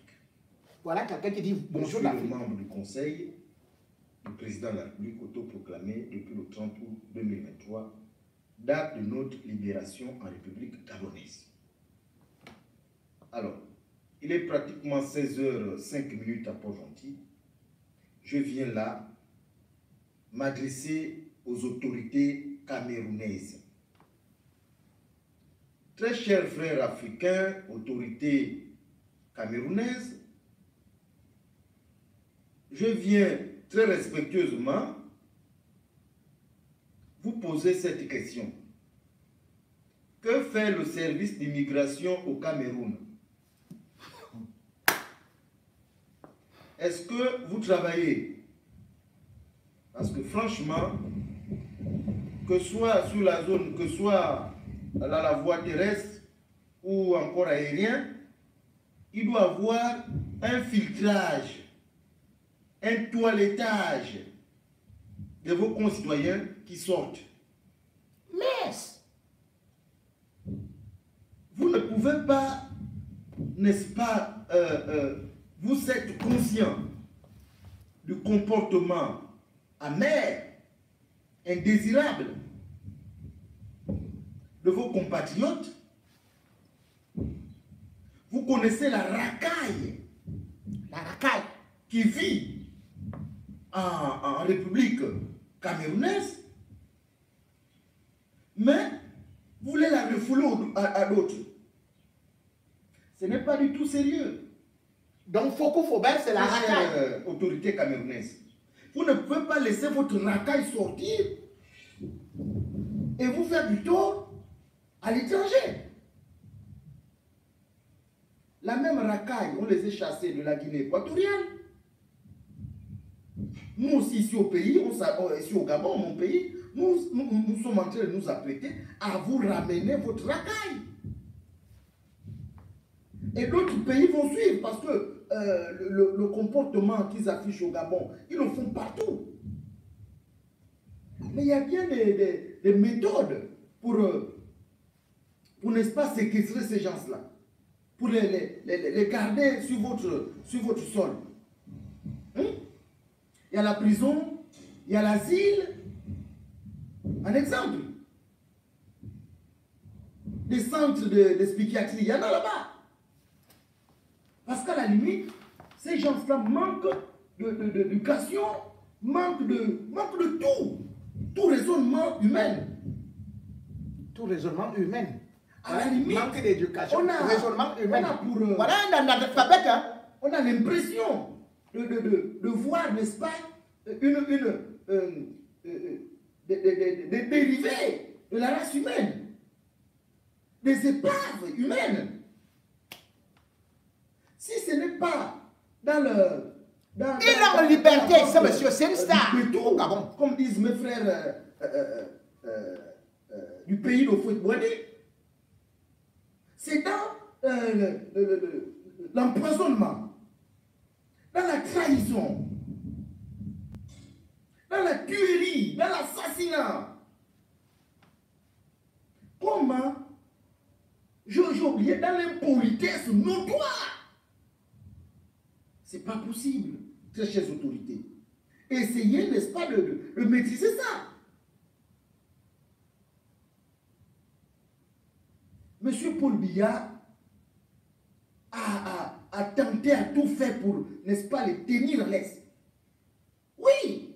Voilà quelqu'un qui dit bonjour l'Afrique. Je suis membre du Conseil du président de la République autoproclamé depuis le 30 août 2023, date de notre libération en République gabonaise. Alors, il est pratiquement 16h05 à Port-Gentil. Je viens là m'adresser aux autorités camerounaises. Très chers frères africains, autorités camerounaises, je viens très respectueusement vous poser cette question. Que fait le service d'immigration au Cameroun? Est-ce que vous travaillez? Parce que franchement, que soit sur la zone, que soit la voie terrestre ou encore aérien, il doit avoir un filtrage, un toilettage de vos concitoyens qui sortent. Mais vous ne pouvez pas, n'est-ce pas, vous êtes conscient du comportement amer, indésirable de vos compatriotes. Vous connaissez la racaille qui vit en République camerounaise, mais vous voulez la refouler à d'autres. Ce n'est pas du tout sérieux. Donc, Foko Faubert, c'est la racaille. Autorité camerounaise. Vous ne pouvez pas laisser votre racaille sortir et vous faire du tort à l'étranger. La même racaille, on les a chassés de la Guinée équatoriale. Nous aussi, ici au pays, ici au Gabon, mon pays, nous sommes en train de nous apprêter à vous ramener votre racaille. Et d'autres pays vont suivre parce que le comportement qu'ils affichent au Gabon, ils le font partout. Mais il y a bien des méthodes pour n'est-ce pas, séquestrer ces gens-là, pour les garder sur votre sol. Hein? Il y a la prison, il y a l'asile. Un exemple. Des centres de psychiatrie, il y en a là-bas. Parce qu'à la limite, ces gens-là manquent d'éducation, manquent de tout raisonnement humain. Tout raisonnement humain. À la limite, manque d'éducation, raisonnement humain. Voilà un analphabète. Hein? On a l'impression de voir, n'est-ce pas, des dérivés de la race humaine, des épaves humaines. Si ce n'est pas dans le... Il est en liberté, c'est monsieur, c'est une star. Au Gabon, comme disent mes frères du pays de Fouet-Boigny. C'est dans l'empoisonnement, dans la trahison, dans la tuerie, dans l'assassinat. Comment, j'ai oublié, dans l'impolitesse notoire. C'est pas possible, très chères autorités. Essayez, n'est-ce pas, de maîtriser ça. Monsieur Paul Biya a tenté à tout faire pour, n'est-ce pas, les tenir à l'aise. Oui.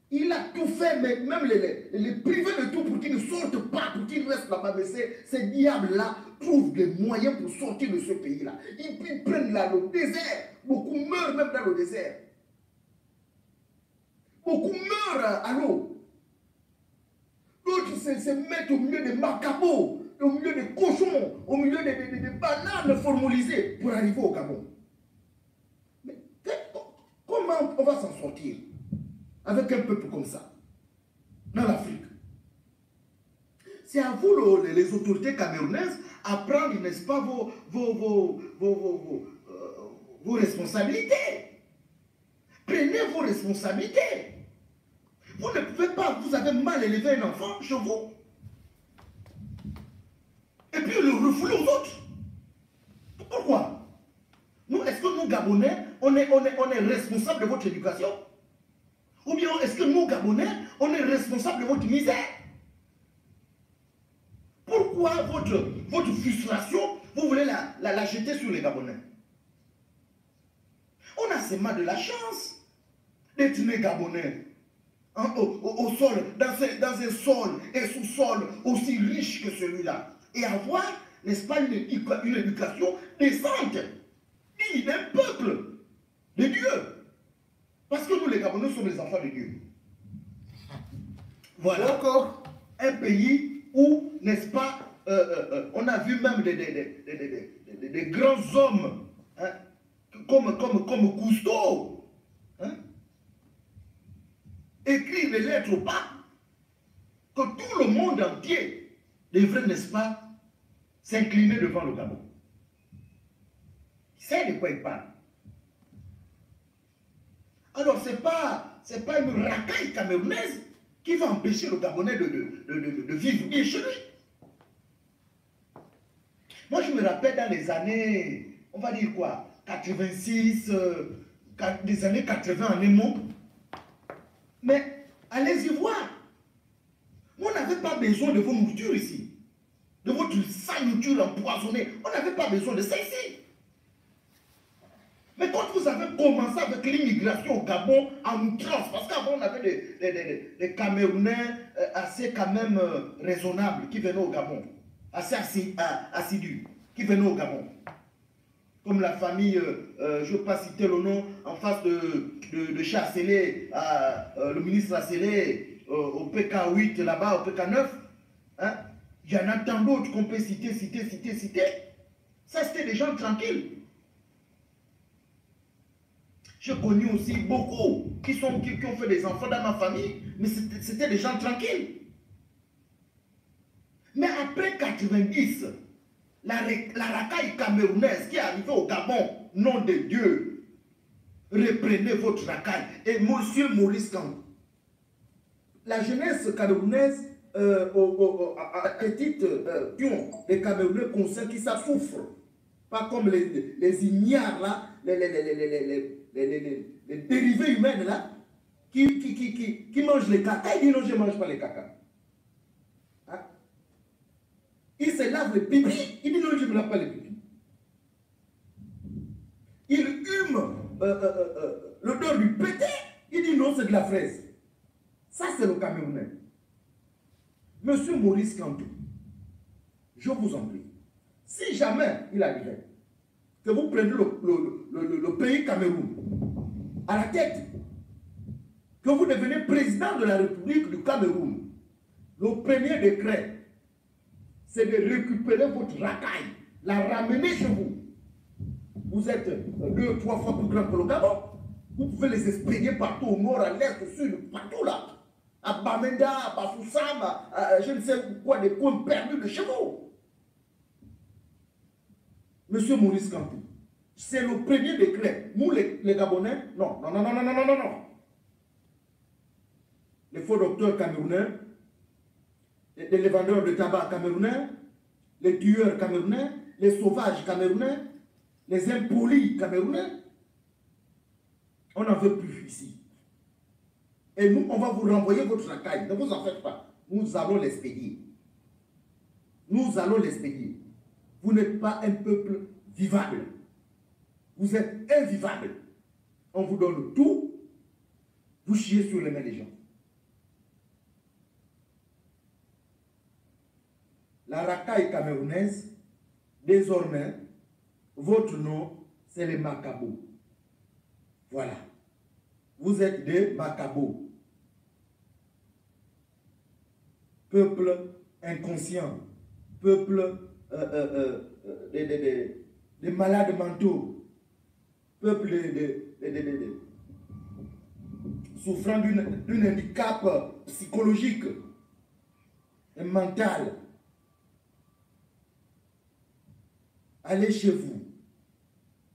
Il a tout fait, mais même les priver de tout pour qu'ils ne sortent pas, pour qu'ils restent là-bas. Mais ces diables-là trouvent des moyens pour sortir de ce pays-là. Ils prennent là le désert. Beaucoup meurent même dans le désert. Beaucoup meurent à l'eau. D'autres se mettent au milieu des macabots, au milieu des cochons, au milieu des bananes formalisées pour arriver au Gabon. Mais comment on va s'en sortir avec un peuple comme ça, dans l'Afrique? C'est à vous, les autorités camerounaises, à prendre, n'est-ce pas, vos responsabilités. Prenez vos responsabilités. Vous ne pouvez pas, vous avez mal élevé un enfant chez vous, et puis le refouler aux autres. Pourquoi? Nous, est-ce que nous, Gabonais, on est responsable de votre éducation? Ou bien est-ce que nous, Gabonais, on est responsable de votre misère? Pourquoi votre frustration, vous voulez la jeter sur les Gabonais? On a seulement de la chance d'être né Gabonais. Hein, au sol, dans un sol et sous-sol aussi riche que celui-là. Et avoir, n'est-ce pas, une éducation décente, digne d'un peuple, de Dieu. Parce que nous, les Gabonais, sommes les enfants de Dieu. Voilà encore un pays où, n'est-ce pas, on a vu même des grands hommes, hein, comme Cousteau, hein, écrire des lettres au pape, que tout le monde entier devrait, n'est-ce pas, s'incliner devant le Gabon. Il sait de quoi il parle. Alors, ce n'est pas une racaille camerounaise qui va empêcher le Gabonais de vivre bien chez lui. Moi, je me rappelle dans les années, on va dire quoi, 86, des années 80 en Émon. Mais allez-y voir. On n'avait pas besoin de vos nourritures ici. De votre sale nourriture empoisonnée. On n'avait pas besoin de ça ici. Mais quand vous avez commencé avec l'immigration au Gabon en outrance, parce qu'avant on avait des Camerounais assez quand même raisonnables qui venaient au Gabon, assez assidus, qui venaient au Gabon. Comme la famille, je ne veux pas citer le nom, en face de Chasselé, le ministre Chasselé, au PK8 là-bas, au PK9. Hein? Il y en a tant d'autres qu'on peut citer. Ça, c'était des gens tranquilles. J'ai connu aussi beaucoup qui ont fait des enfants dans ma famille, mais c'était des gens tranquilles. Mais après 90, la racaille camerounaise qui est arrivée au Gabon, nom de Dieu, reprenez votre racaille. Et monsieur Maurice Kamto, la jeunesse camerounaise, à petite pion, les Camerounais conscients qui ça souffre. Pas comme les ignares là, les dérivés humains là, qui mangent les caca. Ils disent non, je ne mange pas les caca. Hein? Ils se lavent les pipis. Ils disent non, je ne me lave pas les pipis. Ils hument l'odeur du pété. Ils disent non, c'est de la fraise. Ça, c'est le Camerounais. Monsieur Maurice Kamto, je vous en prie, si jamais il arrivait que vous preniez le pays Cameroun à la tête, que vous devenez président de la République du Cameroun, le premier décret, c'est de récupérer votre racaille, la ramener chez vous. Vous êtes 2 ou 3 fois plus grand que le Gabon. Vous pouvez les expédier partout au nord, à l'est, au sud, partout là. À Bamenda, à Bafoussam, je ne sais quoi, des coins perdus de chez vous. Monsieur Maurice Kamto, c'est le premier décret. Nous, les Gabonais, non. Les faux docteurs camerounais, les vendeurs de tabac camerounais, les tueurs camerounais, les sauvages camerounais, les impolis camerounais, on n'en veut plus ici. Et nous, on va vous renvoyer votre racaille. Ne vous en faites pas. Nous allons l'expédier. Nous allons l'expédier. Vous n'êtes pas un peuple vivable. Vous êtes invivable. On vous donne tout. Vous chiez sur les mains des gens. La racaille camerounaise, désormais, votre nom, c'est les Macabos. Voilà. Vous êtes des Macabos. Peuple inconscient, peuple des malades mentaux, peuple souffrant d'un handicap psychologique et mental. Allez chez vous.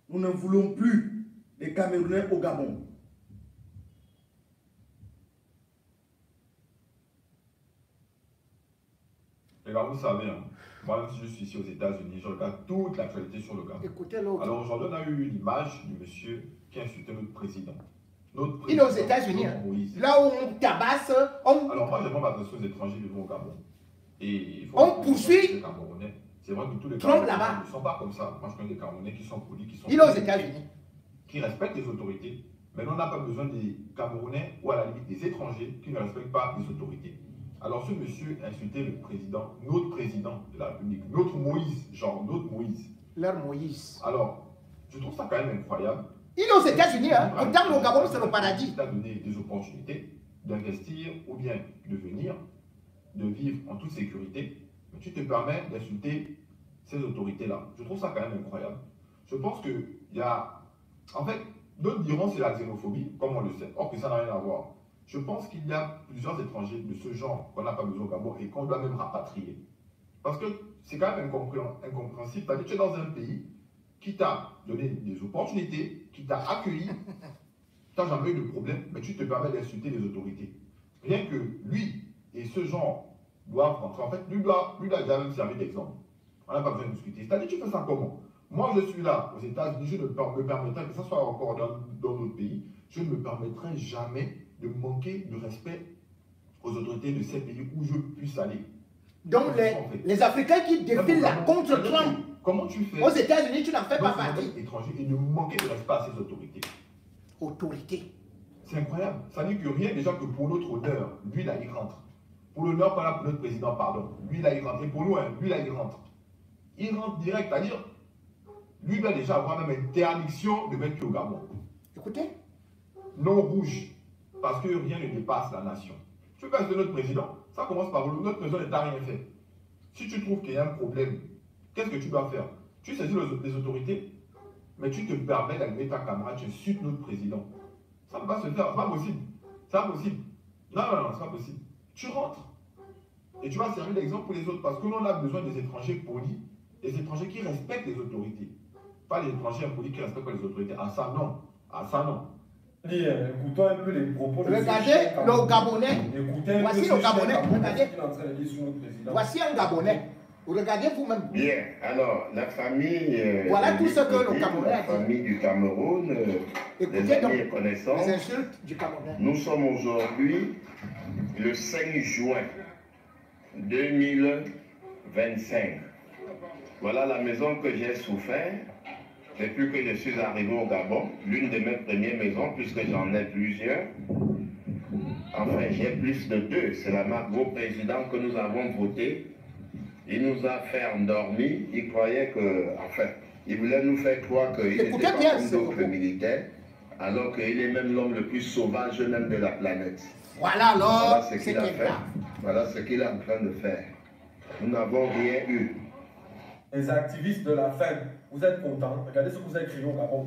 Nous ne voulons plus des Camerounais au Gabon. Les gars, vous savez, hein, moi, je suis ici aux États-Unis, je regarde toute l'actualité sur le Gabon. Écoutez l'autre. Alors aujourd'hui, on a eu l'image du monsieur qui a insulté notre président. Il est aux États-Unis. Hein. Là où on tabasse, on... Alors moi, je demande m'adresser aux étrangers vivant au Gabon. Et il faut on poursuit. Les Camerounais. C'est vrai que tous les Trump Camerounais ne sont pas comme ça. Moi, je connais des Camerounais qui sont polis, qui sont... Il est aux États-Unis. Qui respectent les autorités. Mais on n'a pas besoin des Camerounais ou à la limite des étrangers qui ne respectent pas les autorités. Alors ce monsieur a insulté le président, notre président de la République, notre Moïse, genre notre Moïse. Leur Moïse. Alors, je trouve ça quand même incroyable. Il est aux États-Unis, hein. Pourtant le Gabon c'est le paradis. Il t'a donné des opportunités d'investir ou bien de venir, de vivre en toute sécurité, mais tu te permets d'insulter ces autorités-là. Je trouve ça quand même incroyable. Je pense qu'il y a... En fait, d'autres diront c'est la xénophobie, comme on le sait. Or que ça n'a rien à voir. Je pense qu'il y a plusieurs étrangers de ce genre qu'on n'a pas besoin au Gabon et qu'on doit même rapatrier. Parce que c'est quand même incompréhensible. Parce que tu es dans un pays qui t'a donné des opportunités, qui t'a accueilli, tu n'as jamais eu de problème, mais tu te permets d'insulter les autorités. Rien que lui et ce genre doivent rentrer. En fait, lui doit déjà même servir d'exemple. On n'a pas besoin de discuter. C'est-à-dire, tu fais ça comment? Moi, je suis là aux États-Unis, je ne me permettrai, que ce soit encore dans notre pays, je ne me permettrai jamais de manquer de respect aux autorités de ces pays où je puisse aller. Donc les Africains qui défilent là contre Trump, comment tu fais Aux États-Unis, tu n'en fais pas dans un partie. domaine étranger et de manquer de respect à ces autorités? Autorité. C'est incroyable. Ça n'est que rien déjà que pour notre honneur, lui là, il rentre. Pour l'honneur, pas là pour notre président, pardon. Lui là, il rentre. Et pour nous, hein, lui là, il rentre. Il rentre direct, c'est-à-dire, lui doit déjà avoir même interdiction de mettre pied au Gabon. Écoutez. Non rouge, parce que rien ne dépasse la nation. Tu veux de notre président, ça commence par vous. Notre président n'a rien fait. Si tu trouves qu'il y a un problème, qu'est-ce que tu dois faire? Tu saisis les autorités, mais tu te permets d'allumer ta caméra, tu insultes notre président. Ça ne peut pas se faire, c'est pas possible. C'est pas possible. Non, non, non, c'est pas possible. Tu rentres et tu vas servir d'exemple pour les autres parce que l'on a besoin des étrangers polis, des étrangers qui respectent les autorités. Pas les étrangers impolis qui ne respectent pas les autorités. Ah ça non. Ah ça non. Écoutons un peu les propos de regardez le Gabonais. Voici le Gabonais. Regardez. Voici un Gabonais. Regardez vous-même. Bien, alors la famille, voilà tout ce que le Cameroun la famille du Cameroun, les amis et connaissances, les insultes du Cameroun. Nous sommes aujourd'hui le 5 juin 2025. Voilà la maison que j'ai souffert depuis que je suis arrivé au Gabon, l'une de mes premières maisons, puisque j'en ai plusieurs. Enfin, j'ai plus de 2. C'est la marque Beau Président que nous avons voté. Il nous a fait endormir. Il croyait que, enfin, il voulait nous faire croire qu'il était pas comme d'autres militaires, alors qu'il est même l'homme le plus sauvage même de la planète. Voilà alors, voilà ce qu'il a fait. Voilà ce qu'il est en train de faire. Nous n'avons rien eu. Les activistes de la faim, vous êtes contents? Regardez ce que vous avez créé au Gabon.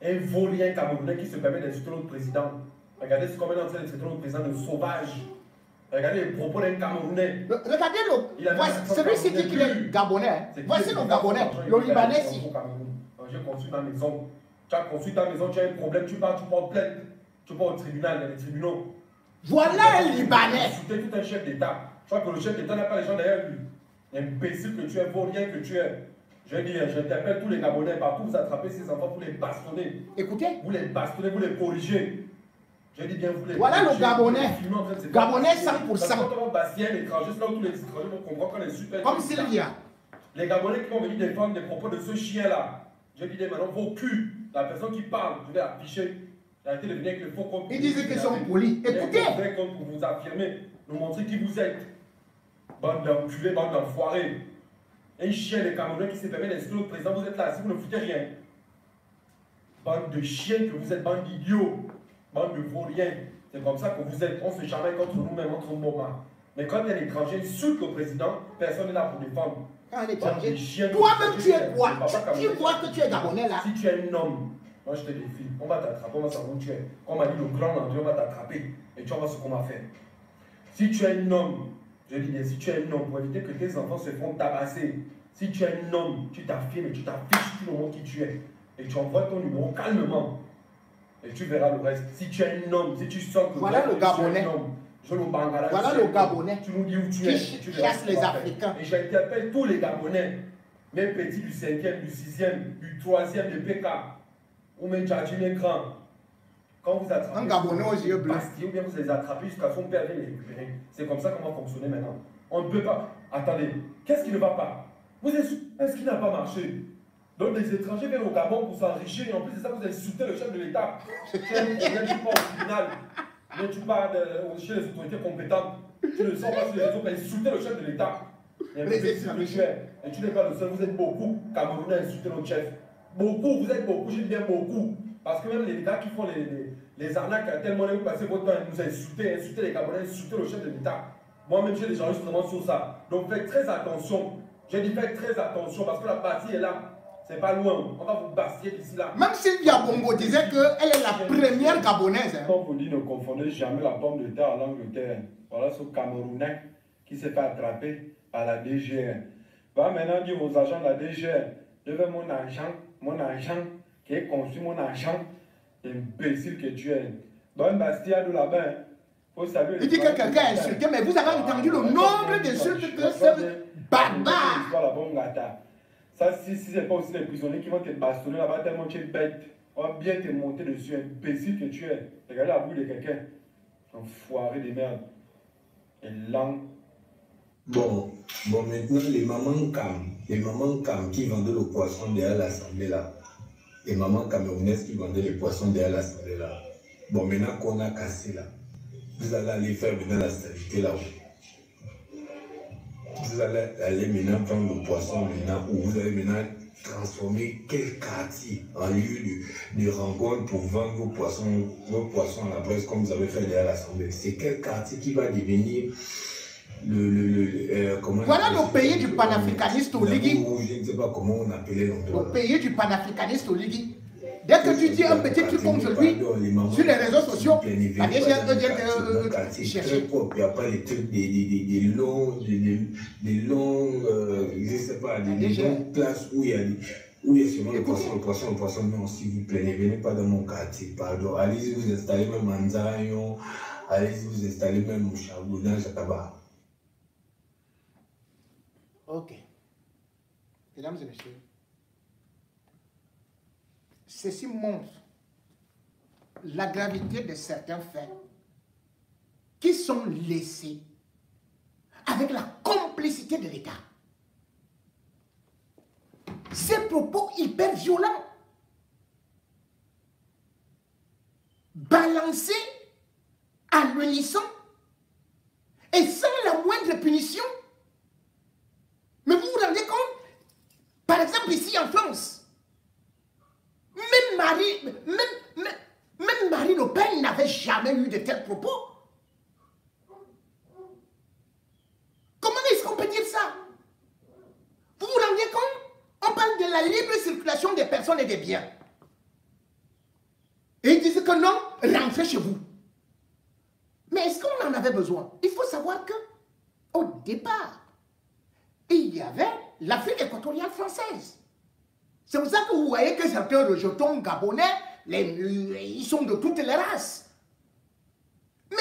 Un vaurien camerounais qui se permet d'insulter notre président. Regardez ce qu'on est en train de traiter notre président de sauvage. Regardez les propos d'un Camerounais. Regardez celui-ci dit qu'il est Gabonais. Voici le Gabonais, le Libanais ici. J'ai construit ma maison. Tu as construit ta maison, tu as un problème, tu pars, tu portes plainte. Tu pars au tribunal, il y a des tribunaux. Voilà un Libanais. Tu es tout un chef d'État. Je crois que le chef d'État n'a pas les gens derrière lui. Imbécile que tu es, vaurien que tu es. Je dis, j'interpelle tous les Gabonais partout, vous attrapez ces enfants pour les bastonner. Écoutez. Vous les bastonnez, vous les corrigez. Je dis bien, vous les voilà corrigez. Le Gabonais. Gabonais 100%. Parce que quand on va bastiller un étranger, c'est là où tous les étrangers vont comprendre qu'on est super. Comme Sylvia. Les Gabonais qui vont venir défendre des propos de ce chien-là. Je dis maintenant, vos culs, la personne qui parle, je vais afficher. Arrêtez de venir avec les faux comptes. Ils disent qu'ils sont polis. Écoutez. Pour vous affirmer, nous montrer qui vous êtes. Bande d'enculés, bande d'enfoirés. Un chien de Camerounais qui s'est permis d'insulter le président, vous êtes là, si vous ne foutez rien. Bande de chiens que vous êtes, bande d'idiots, bande de vauriens. C'est comme ça que vous êtes. On se chamaille contre nous-mêmes, entre moments. Mais quand un étranger insulte le président, personne n'est là pour défendre. Un étranger. Toi-même, tu es quoi? Tu vois que tu es Gabonais là. Si tu es un homme, moi je te défie. On va t'attraper, on va savoir où tu es. Comme on m'a dit le grand André, on va t'attraper. Et tu vas voir ce qu'on va faire. Si tu es un homme, je dis bien, si tu es un homme, pour éviter que tes enfants se font tabasser, si tu es un homme, tu t'affirmes et tu t'affiches tout le monde qui tu es. Et tu envoies ton numéro calmement. Et tu verras le reste. Si tu es un homme, si tu sens que voilà le Gabonais. Voilà le Gabonais. Tu nous dis où tu es. Tu chasse les Africains. Et j'interpelle tous les Gabonais, mes petits du 5e, du 6e, du 3e de PK, ou même Tchadjine Grand. Quand vous attrapez un Gabonais aux yeux bleus, ou bien vous les attrapez jusqu'à son père vient les récupérer. C'est comme ça qu'on va fonctionner maintenant. On ne peut pas. Attendez, qu'est-ce qui ne va pas? Vous êtes est-ce qu'il n'a pas marché? Donc les étrangers viennent au Gabon pour s'enrichir et en plus de ça, vous insultez le chef de l'État. Tu as un problème, tu pars au tribunal, mais tu pars chez les autorités compétentes. Tu ne sors pas sur les réseaux pour insulter le chef de l'État. Et tu n'es pas le seul, vous êtes beaucoup Camerounais à insulter notre chef. Beaucoup, vous êtes beaucoup, je dis bien beaucoup. Parce que même les gars qui font les arnaques, tellement vous passez votre temps à nous insulter les Gabonais, insulter le chef de l'État. Moi-même, j'ai des enregistrements sur ça. Donc faites très attention. J'ai dit faites très attention parce que la partie est là. C'est pas loin. On va vous bastiller d'ici là. Même Sylvia Bongo disait qu'elle est la première Gabonaise. Comme vous dites, ne confondez jamais la pomme de terre à l'Angleterre. Voilà ce Camerounais qui s'est fait attraper par la DGR. Va maintenant dire aux agents de la DGR, je veux mon argent qui est conçu mon argent. Imbécile que tu es. Bonne Bastille là-bas. Faut saluer. Il dit que quelqu'un a insulté, mais vous avez entendu le nombre d'insultes que ce barbare. Ça, si c'est pas aussi les prisonniers qui vont te bastonner là-bas, tellement tu es bête. On va bien te monter dessus, imbécile que tu es. Regardez la bouille de quelqu'un. Enfoiré de merde. Et langue. Bon, maintenant, les mamans cam qui vendaient le poisson derrière l'Assemblée là, les mamans camerounaises qui vendaient les poissons derrière l'Assemblée là, bon, maintenant qu'on a cassé là, vous allez aller faire maintenant la stabilité là-haut. Vous allez aller maintenant prendre le poisson maintenant, ou vous allez maintenant transformer quel quartier en lieu de rencontre pour vendre vos poissons à la presse comme vous avez fait derrière l'Assemblée. C'est quel quartier qui va devenir voilà le pays du panafricaniste au Ligui. Je ne sais pas comment on appelait le pays du panafricaniste au Ligui. Dès que tu dis un petit truc comme celui, sur les réseaux sociaux, la DGR vient te chercher. Il n'y a pas les trucs des longs, je ne sais pas, des longues places où il y a seulement le poisson. Non, s'il vous plaît, ne venez pas dans mon quartier, pardon. Allez-y vous installer même en Zayon, allez-y vous installer même au Chabou, dans Jataba. Ok. Mesdames et messieurs, ceci montre la gravité de certains faits qui sont laissés avec la complicité de l'État. Ces propos hyper violents, balancés à l'unisson et sans la moindre punition. Mais vous vous rendez compte? Par exemple, ici en France, même Marine Le Pen n'avait jamais eu de tels propos. Comment est-ce qu'on peut dire ça? Vous vous rendez compte? On parle de la libre circulation des personnes et des biens. Et ils disent que non, rentrez chez vous. Mais est-ce qu'on en avait besoin? Il faut savoir que, au départ, il y avait l'Afrique équatoriale française. C'est pour ça que vous voyez que certains rejetons gabonais, ils sont de toutes les races. Mais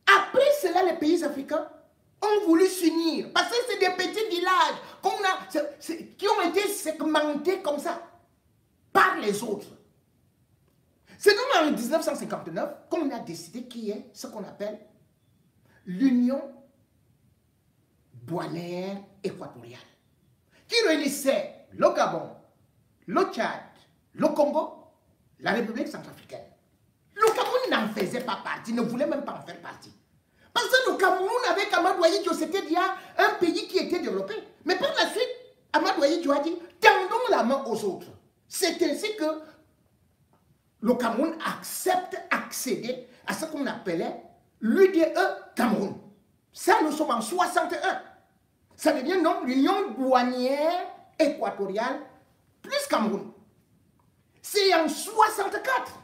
après cela, les pays africains ont voulu s'unir. Parce que c'est des petits villages qui ont été segmentés comme ça par les autres. C'est donc en 1959 qu'on a décidé qu'il y ait ce qu'on appelle l'Union douanière équatoriale, qui réunissait le Gabon, le Tchad, le Congo, la République centrafricaine. Le Cameroun n'en faisait pas partie, ne voulait même pas en faire partie. Parce que le Cameroun, avec Amadou Ahidjo, c'était déjà un pays qui était développé. Mais par la suite, Amadou Ahidjo a dit, tendons la main aux autres. C'est ainsi que le Cameroun accepte accéder à ce qu'on appelait l'UDE Cameroun. Ça, nous sommes en 61. Ça devient donc l'Union douanière équatoriale plus Cameroun. C'est en 64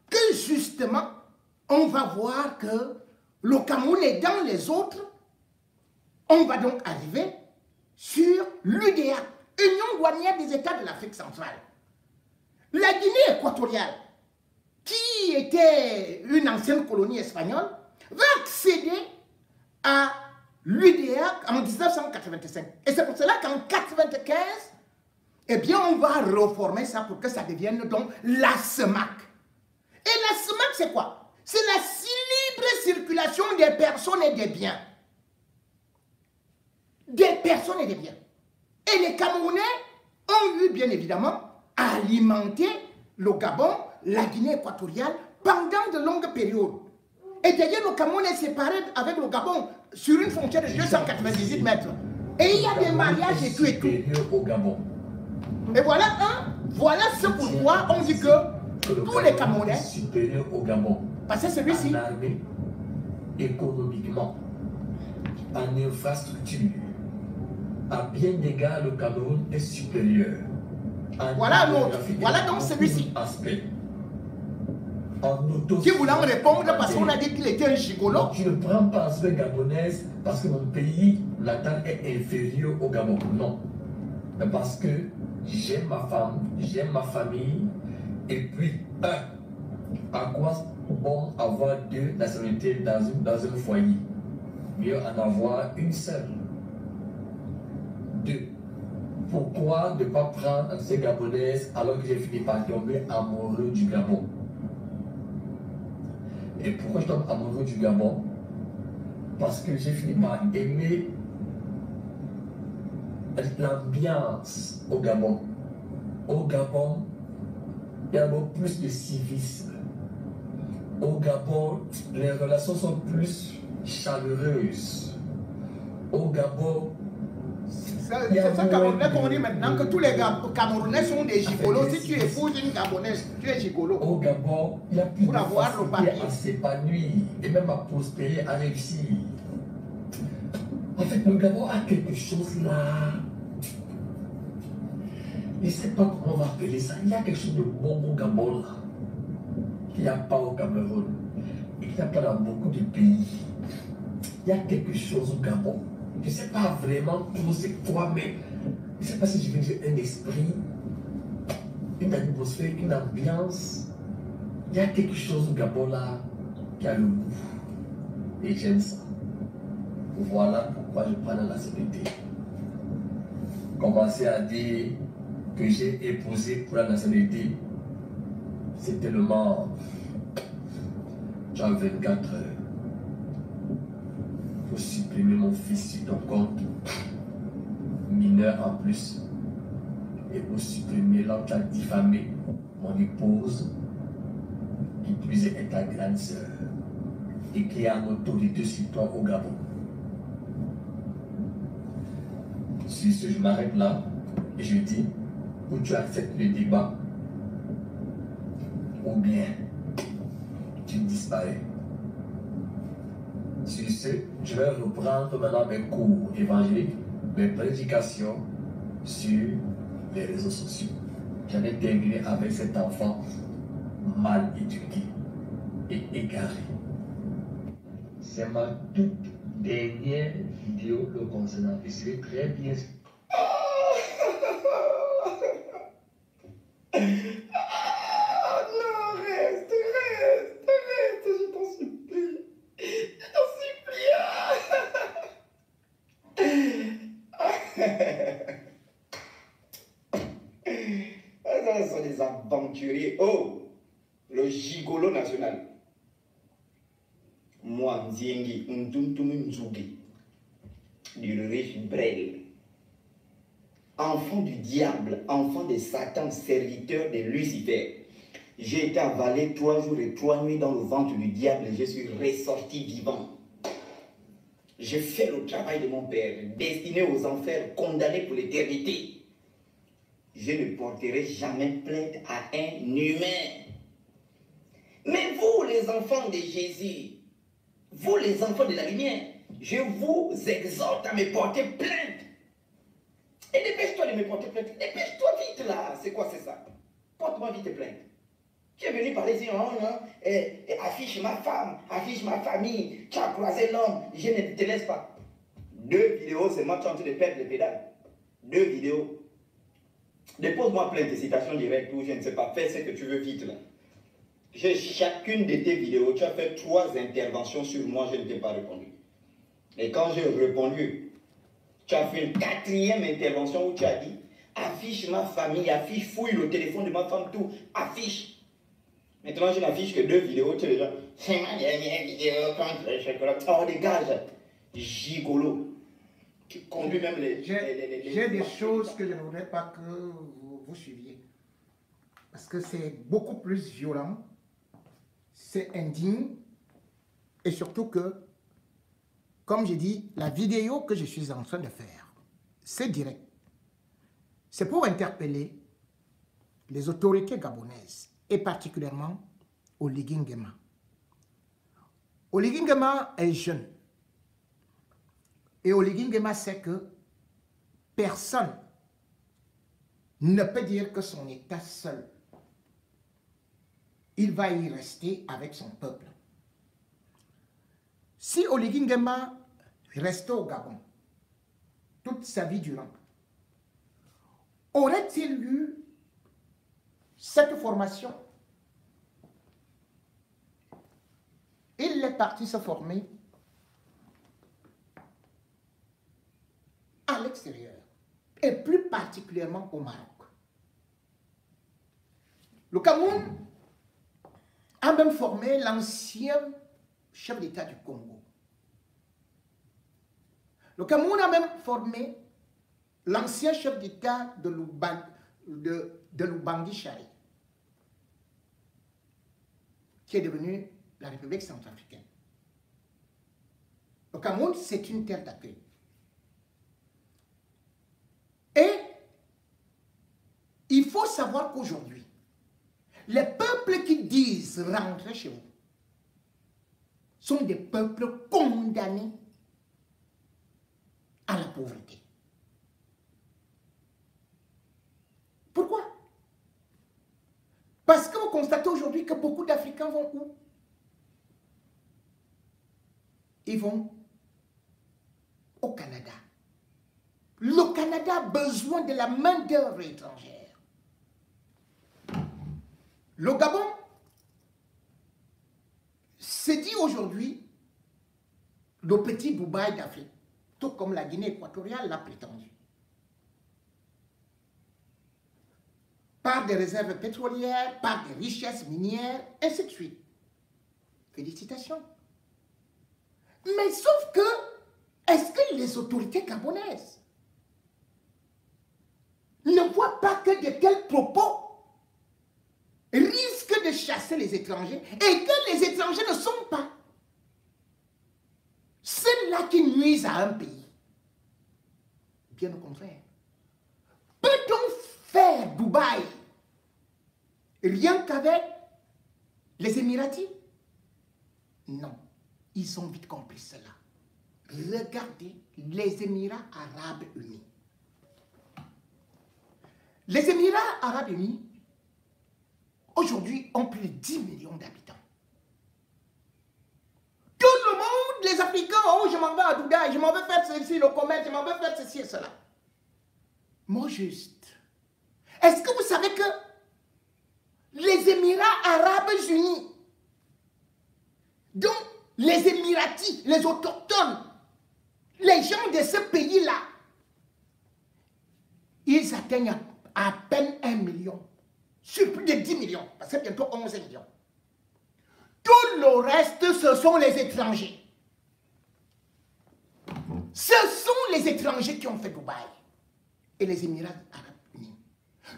que justement, on va voir que le Cameroun est dans les autres. On va donc arriver sur l'UDA, Union douanière des États de l'Afrique centrale. La Guinée équatoriale, qui était une ancienne colonie espagnole, va accéder à l'UDA en 1985. Et c'est pour cela qu'en 1995, eh bien, on va reformer ça pour que ça devienne donc la SMAC. Et la SMAC, c'est quoi? C'est la libre circulation des personnes et des biens. Des personnes et des biens. Et les Camerounais ont eu, bien évidemment, à alimenter le Gabon, la Guinée équatoriale, pendant de longues périodes. Et d'ailleurs, le Cameroun est séparé avec le Gabon sur une frontière de 298 mètres. Et il y a des mariages et tout et tout. Et voilà ce pourquoi on dit que tous les Camerounais, supérieur au Gabon, parce que celui-ci, en armée, économiquement, en infrastructure, à bien d'égard, le Cameroun est supérieur. Voilà l'autre, voilà donc celui-ci. Qui voulait en répondre parce qu'on a dit qu'il était un gigolo. Je ne prends pas l'aspect gabonaise parce que mon pays natal est inférieur au Gabon. Non. Mais parce que j'aime ma femme, j'aime ma famille. Et puis, à quoi bon avoir deux nationalités dans un foyer? Mieux en avoir une seule. Deux. Pourquoi ne pas prendre ces Gabonaises alors que j'ai fini par tomber amoureux du Gabon? Et pourquoi je tombe amoureux du Gabon? parce que j'ai fini par aimer l'ambiance au Gabon. Au Gabon, il y a beaucoup plus de civisme. Au Gabon, les relations sont plus chaleureuses. Au Gabon, c'est ça Camerounais qu'on dit maintenant, que tous les Camerounais sont des gigolos. Si tu épouses une Gabonaise, tu es gigolo. Au Gabon, il y a plus pour de avoir le facilité papier à s'épanouir et même à prospérer, à réussir. En fait, le Gabon a quelque chose là. Je ne sais pas comment on va appeler ça. Il y a quelque chose de bon au Gabon là, qu'il n'y a pas au Cameroun et qu'il n'y a pas dans beaucoup de pays. Il y a quelque chose au Gabon. Je ne sais pas vraiment trop c'est quoi, mais je ne sais pas si je vais dire un esprit, une atmosphère, une ambiance. Il y a quelque chose au Gabon là qui a le goût. Et j'aime ça. Voilà pourquoi je prends la nationalité. Commencer à dire que j'ai épousé pour la nationalité, c'est tellement. Tu as 24 heures. Il faut supprimer mon fils sur ton compte, mineur en plus. Et pour supprimer là, tu as diffamé mon épouse, qui plus est ta grande sœur, et qui a en autorité sur toi au Gabon. Si je m'arrête là, et je dis, ou tu acceptes le débat, ou bien tu disparais. Sur ce, je vais reprendre maintenant mes cours évangéliques, mes prédications sur les réseaux sociaux. J'en ai terminé avec cet enfant mal éduqué et égaré. C'est ma toute dernière vidéo le concernant. Je serai très bien. Non, reste, je t'en supplie. Je t'en supplie. Ça sont des aventuriers. Oh, le gigolo national. Moi, Nziengi, Ntuntumu Nzugi, du riche Brel. Enfant du diable, enfant de Satan, serviteur de Lucifer. J'ai été avalé 3 jours et 3 nuits dans le ventre du diable et je suis ressorti vivant. J'ai fait le travail de mon père, destiné aux enfers, condamné pour l'éternité. Je ne porterai jamais plainte à un humain. Mais vous, les enfants de Jésus, vous, les enfants de la lumière, je vous exhorte à me porter plainte. Et dépêche-toi de me porter plainte. Dépêche-toi vite là. C'est quoi, c'est ça? Porte-moi vite plainte. Tu es venu parler ici, affiche ma femme, affiche ma famille, tu as croisé l'homme, je ne te laisse pas. 2 vidéos, c'est moi qui suis en train de perdre les pédales. 2 vidéos. Dépose-moi plainte de citation directe ou je ne sais pas, fais ce que tu veux vite là. Chacune de tes vidéos, tu as fait 3 interventions sur moi, je ne t'ai pas répondu. Et quand j'ai répondu, tu as fait une 4e intervention où tu as dit affiche ma famille, affiche, fouille le téléphone de ma femme, tout, affiche. Maintenant, je n'affiche que 2 vidéos, tu es déjà, c'est ma dernière vidéo contre le chocolat. Oh, dégage, gigolo. Tu conduis même les. J'ai des choses que je ne voudrais pas que vous suiviez. Parce que c'est beaucoup plus violent, c'est indigne, et surtout que, comme j'ai dit, la vidéo que je suis en train de faire, c'est direct. C'est pour interpeller les autorités gabonaises, et particulièrement Oligui Nguema. Oligui Nguema est jeune. Et Oligui Nguema sait que personne ne peut dire que son État seul, il va y rester avec son peuple. Si Oligui Nguema restait au Gabon toute sa vie durant, aurait-il eu cette formation? Il est parti se former à l'extérieur, et plus particulièrement au Maroc. Le Cameroun a même formé l'ancien chef d'État du Congo. Le Cameroun a même formé l'ancien chef d'État de Lubangui Chari, qui est devenu la République centrafricaine. Le Cameroun, c'est une terre d'accueil. Et il faut savoir qu'aujourd'hui, les peuples qui disent rentrer chez vous sont des peuples condamnés à la pauvreté. Pourquoi? Parce que vous constatez aujourd'hui que beaucoup d'Africains vont où? Ils vont au Canada. Le Canada a besoin de la main-d'œuvre étrangère. Le Gabon s'est dit aujourd'hui le petit Dubaï d'Afrique, tout comme la Guinée équatoriale l'a prétendu. Par des réserves pétrolières, par des richesses minières, ainsi de suite. Félicitations. Mais sauf que, est-ce que les autorités gabonaises ne voient pas que de tels propos risquent de chasser les étrangers et que les étrangers ne sont pas ceux-là qui nuisent à un pays? Bien au contraire. Peut-on faire Dubaï rien qu'avec les Émiratis? Non, ils ont vite compris cela. Regardez les Émirats arabes unis. Les Émirats arabes unis, aujourd'hui, ont plus de 10 millions d'habitants. Tout le monde, les Africains, oh, je m'en vais à Dubaï, je m'en vais faire ceci, le commerce, je m'en vais faire ceci et cela. Moi, juste. Est-ce que vous savez que les Émirats arabes unis, donc les Émiratis, les autochtones, les gens de ce pays-là, ils atteignent à peine 1 million, sur plus de 10 millions, parce que bientôt 11 millions. Tout le reste, ce sont les étrangers. Ce sont les étrangers qui ont fait Dubaï et les Émirats arabes unis.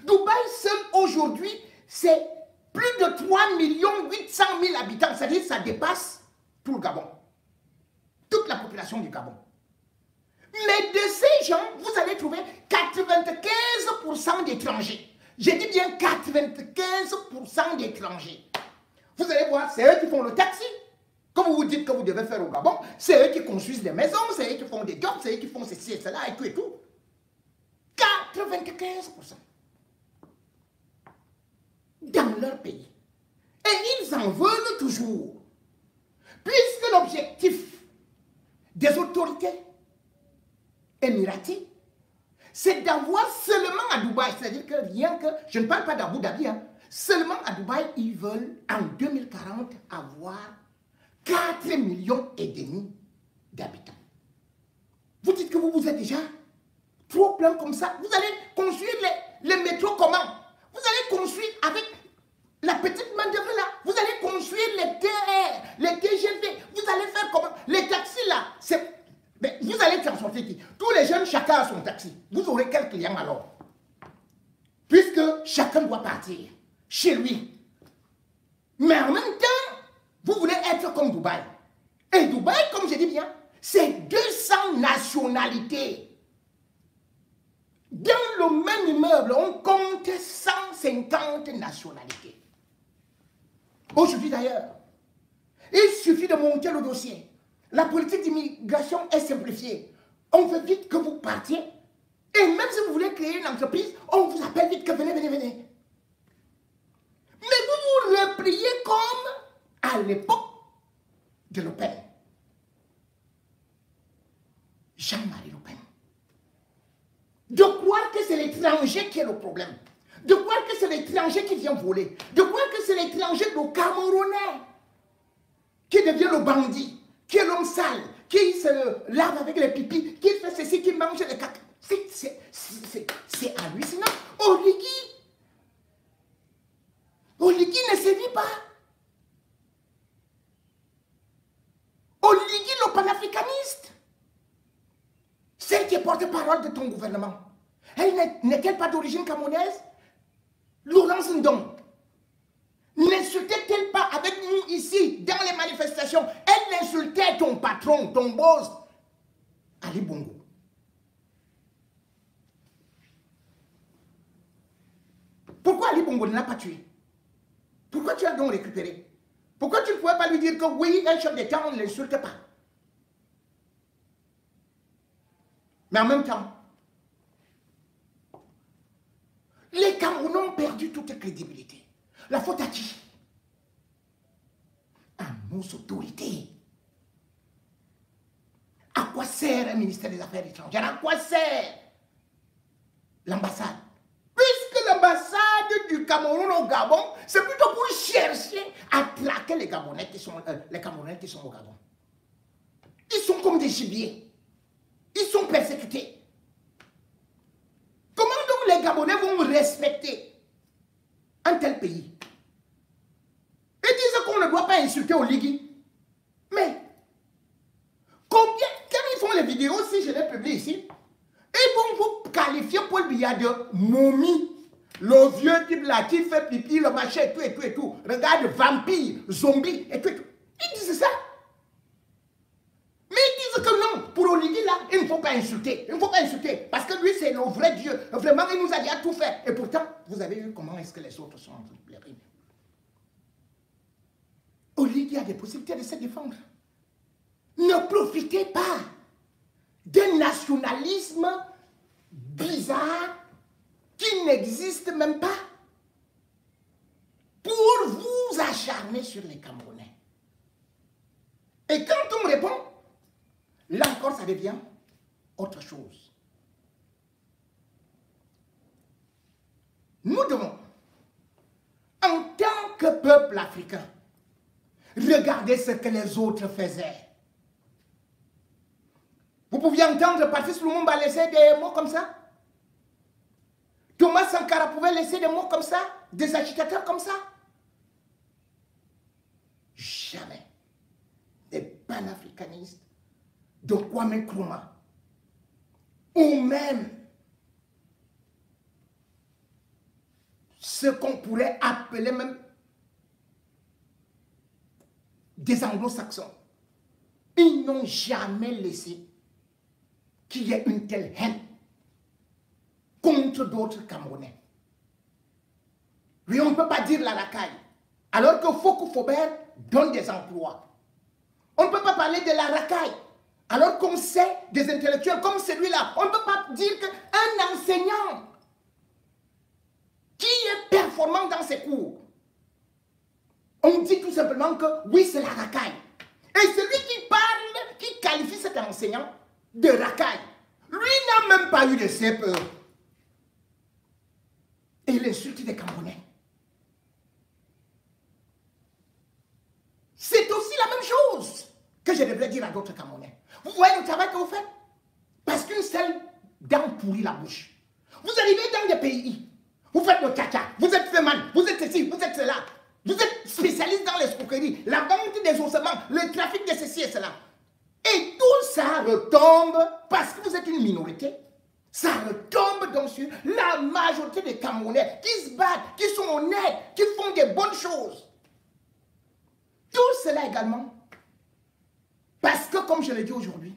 Dubaï seul aujourd'hui, c'est plus de 3 800 000 habitants, c'est-à-dire que ça dépasse tout le Gabon, toute la population du Gabon. Mais de ces gens, vous allez trouver 95% d'étrangers. Je dis bien 95% d'étrangers. Vous allez voir, c'est eux qui font le taxi. Comme vous vous dites que vous devez faire au Gabon, c'est eux qui construisent des maisons, c'est eux qui font des jobs, c'est eux qui font ceci et cela et tout et tout. 95% dans leur pays. Et ils en veulent toujours. Puisque l'objectif des autorités émiratis, c'est d'avoir seulement à Dubaï, c'est-à-dire que rien que, je ne parle pas d'Abu Dhabi, hein, seulement à Dubaï, ils veulent en 2040 avoir 4,5 millions d'habitants. Vous dites que vous êtes déjà trop plein comme ça. Vous allez construire les métros comment? Vous allez construire avec la petite main-d'œuvre là. Vous allez construire les TR, les TGV. Vous allez faire comment? Les taxis là, mais vous allez transporter qui? Tous les jeunes, chacun a son taxi. Vous aurez quel client alors? Puisque chacun doit partir chez lui. Mais en même temps, vous voulez être comme Dubaï. Et Dubaï, comme je dis bien, c'est 200 nationalités. Dans le même immeuble, on compte 150 nationalités. Aujourd'hui d'ailleurs, il suffit de monter le dossier. La politique d'immigration est simplifiée. On veut vite que vous partiez. Et même si vous voulez créer une entreprise, on vous appelle vite que venez, venez, venez. Mais vous vous repliez comme à l'époque de Le Pen. Jean-Marie Le Pen. De croire que c'est l'étranger qui est le problème. De croire que c'est l'étranger qui vient voler. De croire que c'est l'étranger, le Camerounais, qui devient le bandit, qui est l'homme sale, qui se lave avec les pipis, qui fait ceci, qui mange les caca. C'est hallucinant. Oligui ne sévit pas. Oligui, le panafricaniste. qui est porte-parole de ton gouvernement, elle n'est-elle pas d'origine camerounaise? Laurence Ndong n'insultait-elle pas avec nous ici, dans les manifestations? Elle insultait ton patron, ton boss, Ali Bongo. Pourquoi Ali Bongo ne l'a pas tué? Pourquoi tu as donc récupéré? Pourquoi tu ne pouvais pas lui dire que oui, un chef d'État, on ne l'insulte pas? Mais en même temps, les Camerounais ont perdu toute crédibilité. La faute à qui? À nos autorités. À quoi sert un ministère des Affaires étrangères? À quoi sert l'ambassade? Puisque l'ambassade du Cameroun au Gabon, c'est plutôt pour chercher à traquer les Camerounais qui sont au Gabon. Ils sont comme des gibiers. Ils sont persécutés. Comment donc les Gabonais vont respecter un tel pays? Ils disent qu'on ne doit pas insulter au Ligui. Mais combien, quand ils font les vidéos, si je les publie ici, ils vont vous qualifier Paul Biya de momie. Le vieux type là qui fait pipi, le machin et tout et tout et tout. Regarde, vampire, zombie et tout et tout. Ils disent ça. Mais ils disent que non, pour Oligui là, il ne faut pas insulter. Il ne faut pas insulter. Parce que lui, c'est le vrai Dieu. Vraiment, il nous a dit à tout faire. Et pourtant, vous avez vu comment est-ce que les autres sont en train de pleurer. Oligui a des possibilités de se défendre. Ne profitez pas d'un nationalisme bizarre qui n'existe même pas pour vous acharner sur les Camerounais. Et quand on me répond, là encore ça devient autre chose. Nous devons, en tant que peuple africain, regarder ce que les autres faisaient. Vous pouviez entendre Patrice Lumumba laisser des mots comme ça? Thomas Sankara pouvait laisser des mots comme ça? Des agitateurs comme ça? Jamais. Des panafricanistes, de Kwame Nkrumah, ou même ce qu'on pourrait appeler même des anglo-saxons. Ils n'ont jamais laissé qu'il y ait une telle haine contre d'autres Camerounais. Oui, on ne peut pas dire la racaille, alors que Fokou Faubert donne des emplois. On ne peut pas parler de la racaille, alors qu'on sait des intellectuels comme celui-là. On ne peut pas dire qu'un enseignant qui est performant dans ses cours, on dit tout simplement que oui, c'est la racaille. Et celui qui parle, qui qualifie cet enseignant de racaille, lui n'a même pas eu de CPE. Et il insulte des Camerounais. C'est aussi la même chose que je devrais dire à d'autres Camerounais. Vous voyez le travail que vous faites? Parce qu'une seule dent pourrit la bouche. Vous arrivez dans des pays, vous faites le caca, vous êtes féman, vous êtes ceci, vous êtes cela. Vous êtes spécialiste dans l'escroquerie, la vente des ossements, le trafic de ceci et cela. Et tout ça retombe parce que vous êtes une minorité. Ça retombe donc sur la majorité des Camerounais qui se battent, qui sont honnêtes, qui font des bonnes choses. Tout cela également, parce que comme je l'ai dit aujourd'hui,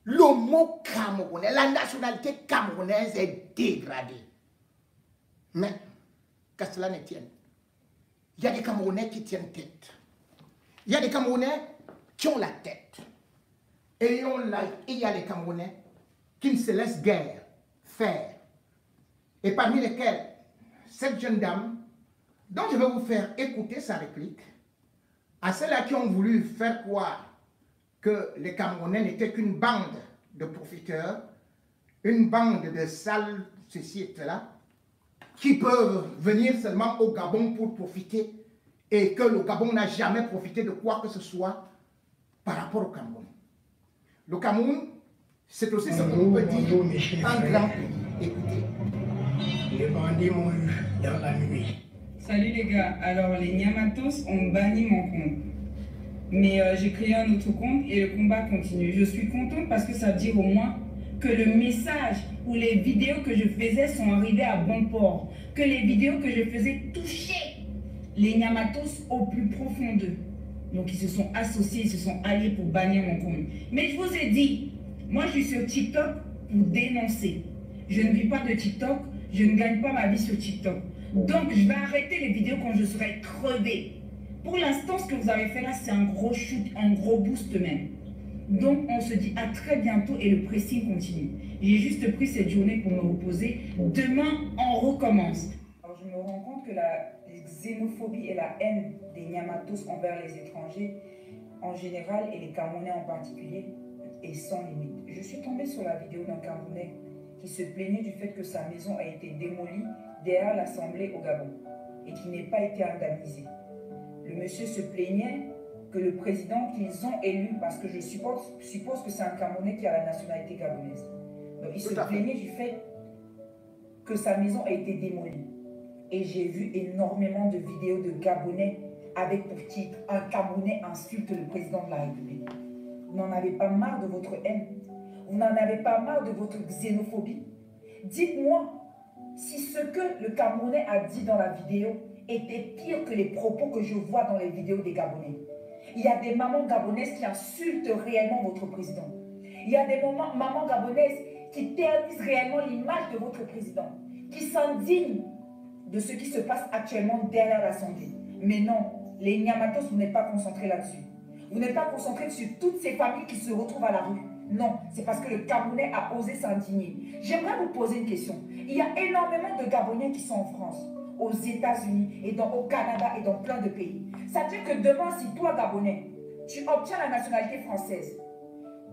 le mot camerounais, la nationalité camerounaise est dégradée. Mais, qu'à cela ne tienne, il y a des Camerounais qui tiennent tête. Il y a des Camerounais qui ont la tête. Et il y a des Camerounais qui ne se laissent guère faire. Et parmi lesquels, cette jeune dame, dont je vais vous faire écouter sa réplique, à ceux-là qui ont voulu faire croire que les Camerounais n'étaient qu'une bande de profiteurs, une bande de sales, ceci et cela, qui peuvent venir seulement au Gabon pour profiter et que le Gabon n'a jamais profité de quoi que ce soit par rapport au Cameroun. Le Cameroun, c'est aussi ce qu'on peut dire un grand pays. Écoutez. Les bandits m'ont eu dans la nuit. Salut les gars, alors les Nyamatos ont banni mon compte. Mais j'ai créé un autre compte et le combat continue. Je suis contente parce que ça veut dire au moins que le message ou les vidéos que je faisais sont arrivées à bon port, que les vidéos que je faisais touchaient les Nyamatos au plus profond d'eux. Donc ils se sont associés, ils se sont alliés pour bannir mon compte. Mais je vous ai dit, moi je suis sur TikTok pour dénoncer. Je ne vis pas de TikTok, je ne gagne pas ma vie sur TikTok. Donc je vais arrêter les vidéos quand je serai crevé. Pour l'instant, ce que vous avez fait là, c'est un gros shoot, un gros boost même. Donc on se dit à très bientôt et le pressing continue. J'ai juste pris cette journée pour me reposer. Demain, on recommence. Alors je me rends compte que la xénophobie et la haine des Nyamatos envers les étrangers en général et les Camerounais en particulier est sans limite. Je suis tombée sur la vidéo d'un Camerounais qui se plaignait du fait que sa maison a été démolie derrière l'Assemblée au Gabon et qui n'ait pas été indemnisé. Le monsieur se plaignait que le président qu'ils ont élu, parce que je suppose que c'est un Camerounais qui a la nationalité gabonaise, donc il se plaignait du fait que sa maison a été démolie. Et j'ai vu énormément de vidéos de Gabonais avec pour titre « Un Camerounais insulte le président de la République ». Vous n'en avez pas marre de votre haine? Vous n'en avez pas marre de votre xénophobie? Dites-moi si ce que le Camerounais a dit dans la vidéo était pire que les propos que je vois dans les vidéos des Gabonais. Il y a des mamans gabonaises qui insultent réellement votre président. Il y a des mamans gabonaises qui ternissent réellement l'image de votre président, qui s'indignent de ce qui se passe actuellement derrière l'Assemblée. Mais non, les Nyamatos, vous n'êtes pas concentrés là-dessus. Vous n'êtes pas concentrés sur toutes ces familles qui se retrouvent à la rue. Non, c'est parce que le Camerounais a osé s'indigner. J'aimerais vous poser une question. Il y a énormément de Gabonais qui sont en France, aux États-Unis, et au Canada et dans plein de pays. Ça veut dire que demain, si toi, Gabonais, tu obtiens la nationalité française,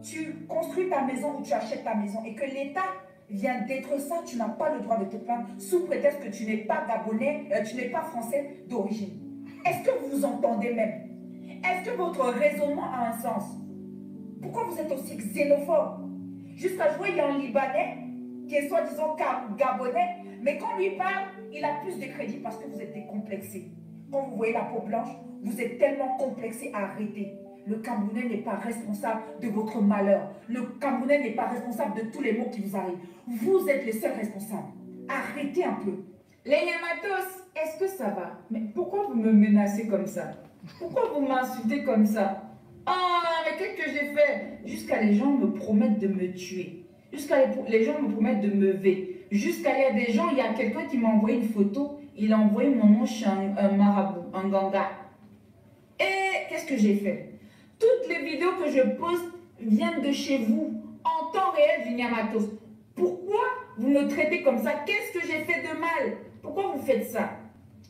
tu construis ta maison ou tu achètes ta maison et que l'État vient détruire ça, tu n'as pas le droit de te plaindre sous prétexte que tu n'es pas Gabonais, tu n'es pas français d'origine. Est-ce que vous vous entendez même? Est-ce que votre raisonnement a un sens? Pourquoi vous êtes aussi xénophobe? Jusqu'à jouer, il y a un Libanais qui est soi-disant Gabonais, mais quand on lui parle, il a plus de crédit parce que vous êtes décomplexé. Quand vous voyez la peau blanche, vous êtes tellement complexé à arrêter. Le Camerounais n'est pas responsable de votre malheur. Le Camerounais n'est pas responsable de tous les maux qui vous arrivent. Vous êtes les seuls responsables. Arrêtez un peu. Les Nyamatos, est-ce que ça va? Mais pourquoi vous me menacez comme ça? Pourquoi vous m'insultez comme ça? Ah, mais qu'est-ce que j'ai fait? Jusqu'à les gens me promettent de me tuer. Jusqu'à les gens me promettent de me lever. Jusqu'à il y a des gens, il y a quelqu'un qui m'a envoyé une photo. Il a envoyé mon nom chez un marabout, un ganga. Et qu'est-ce que j'ai fait? Toutes les vidéos que je poste viennent de chez vous, en temps réel du Nyamatos. Pourquoi vous me traitez comme ça? Qu'est-ce que j'ai fait de mal? Pourquoi vous faites ça?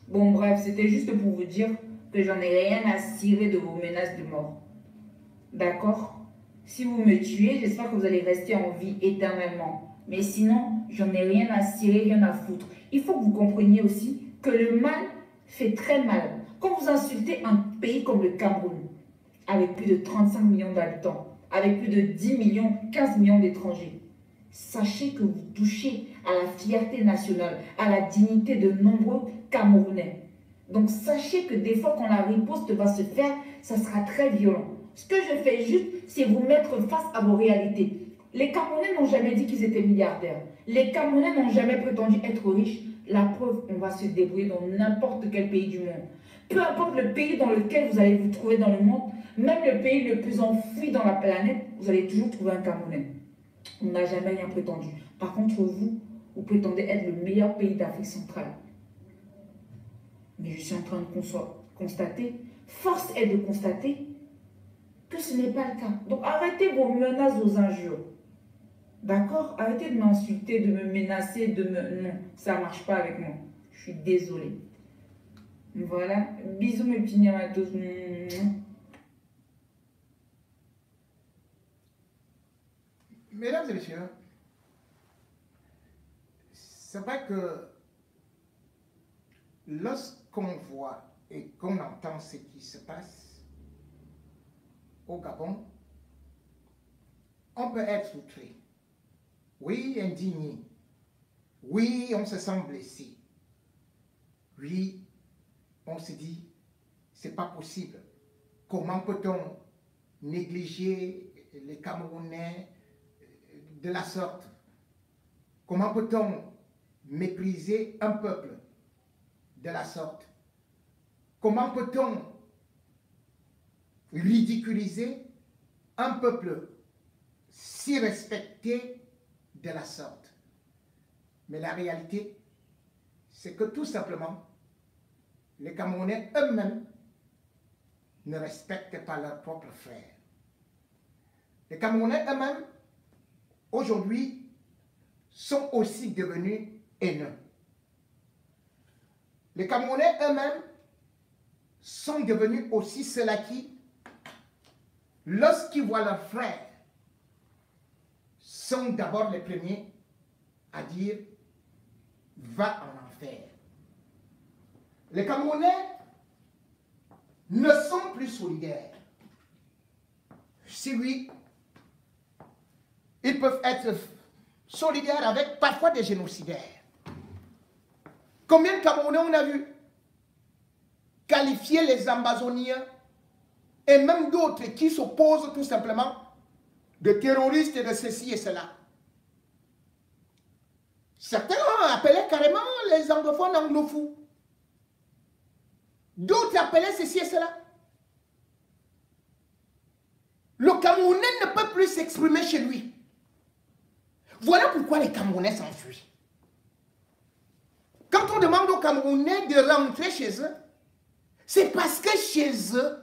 Bon, bref, c'était juste pour vous dire que j'en ai rien à cirer de vos menaces de mort. D'accord? Si vous me tuez, j'espère que vous allez rester en vie éternellement. Mais sinon, j'en ai rien à cirer, rien à foutre. Il faut que vous compreniez aussi que le mal fait très mal. Quand vous insultez un pays comme le Cameroun, avec plus de 35 millions d'habitants, avec plus de 10 millions, 15 millions d'étrangers, sachez que vous touchez à la fierté nationale, à la dignité de nombreux Camerounais. Donc sachez que des fois quand la riposte va se faire, ça sera très violent. Ce que je fais juste, c'est vous mettre face à vos réalités. Les Camerounais n'ont jamais dit qu'ils étaient milliardaires. Les Camerounais n'ont jamais prétendu être riches. La preuve, on va se débrouiller dans n'importe quel pays du monde. Peu importe le pays dans lequel vous allez vous trouver dans le monde, même le pays le plus enfoui dans la planète, vous allez toujours trouver un Camerounais. On n'a jamais rien prétendu. Par contre, vous, vous prétendez être le meilleur pays d'Afrique centrale. Mais je suis en train de constater, force est de constater, que ce n'est pas le cas. Donc arrêtez vos menaces, vos injures. D'accord? Arrêtez de m'insulter, de me menacer, de me... Non, ça ne marche pas avec moi. Je suis désolée. Voilà. Bisous mes petits Nyamatos. Mesdames et messieurs, c'est vrai que lorsqu'on voit et qu'on entend ce qui se passe au Gabon, on peut être outré. Oui, indigné. Oui, on se sent blessé. Oui, on se dit, c'est pas possible. Comment peut-on négliger les Camerounais de la sorte? Comment peut-on mépriser un peuple de la sorte? Comment peut-on ridiculiser un peuple si respecté de la sorte? Mais la réalité, c'est que tout simplement, les Camerounais eux-mêmes ne respectent pas leurs propres frères. Les Camerounais eux-mêmes, aujourd'hui, sont aussi devenus haineux. Les Camerounais eux-mêmes sont devenus aussi ceux-là qui, lorsqu'ils voient leurs frères, sont d'abord les premiers à dire « va en enfer ». Les Camerounais ne sont plus solidaires. Si oui, ils peuvent être solidaires avec parfois des génocidaires. Combien de Camerounais on a vu qualifier les Ambazoniens et même d'autres qui s'opposent tout simplement de terroristes et de ceci et cela. Certains ont appelé carrément les anglophones anglofous. D'autres appelaient ceci et cela. Le Camerounais ne peut plus s'exprimer chez lui. Voilà pourquoi les Camerounais s'enfuient. Quand on demande aux Camerounais de rentrer chez eux, c'est parce que chez eux,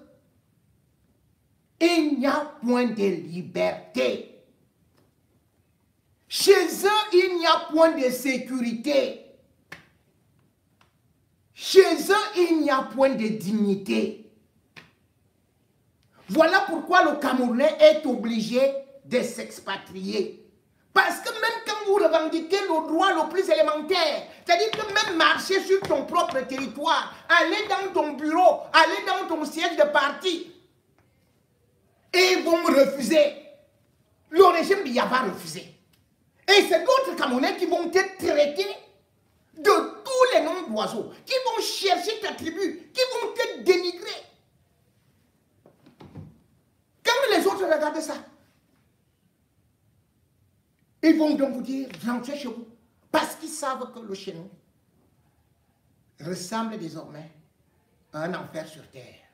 il n'y a point de liberté. Chez eux, il n'y a point de sécurité. Chez eux, il n'y a point de dignité. Voilà pourquoi le Camerounais est obligé de s'expatrier. Parce que même quand vous revendiquez le droit le plus élémentaire, c'est-à-dire que même marcher sur ton propre territoire, aller dans ton bureau, aller dans ton siège de parti, et ils vont refuser. Le régime Biya va refuser. Et c'est d'autres Camerounais qui vont être traités de tous les noms d'oiseaux, qui vont chercher ta tribu, qui vont te dénigrer. Quand les autres regardent ça, ils vont donc vous dire, rentrez chez vous. Parce qu'ils savent que le chez nous ressemble désormais à un enfer sur terre.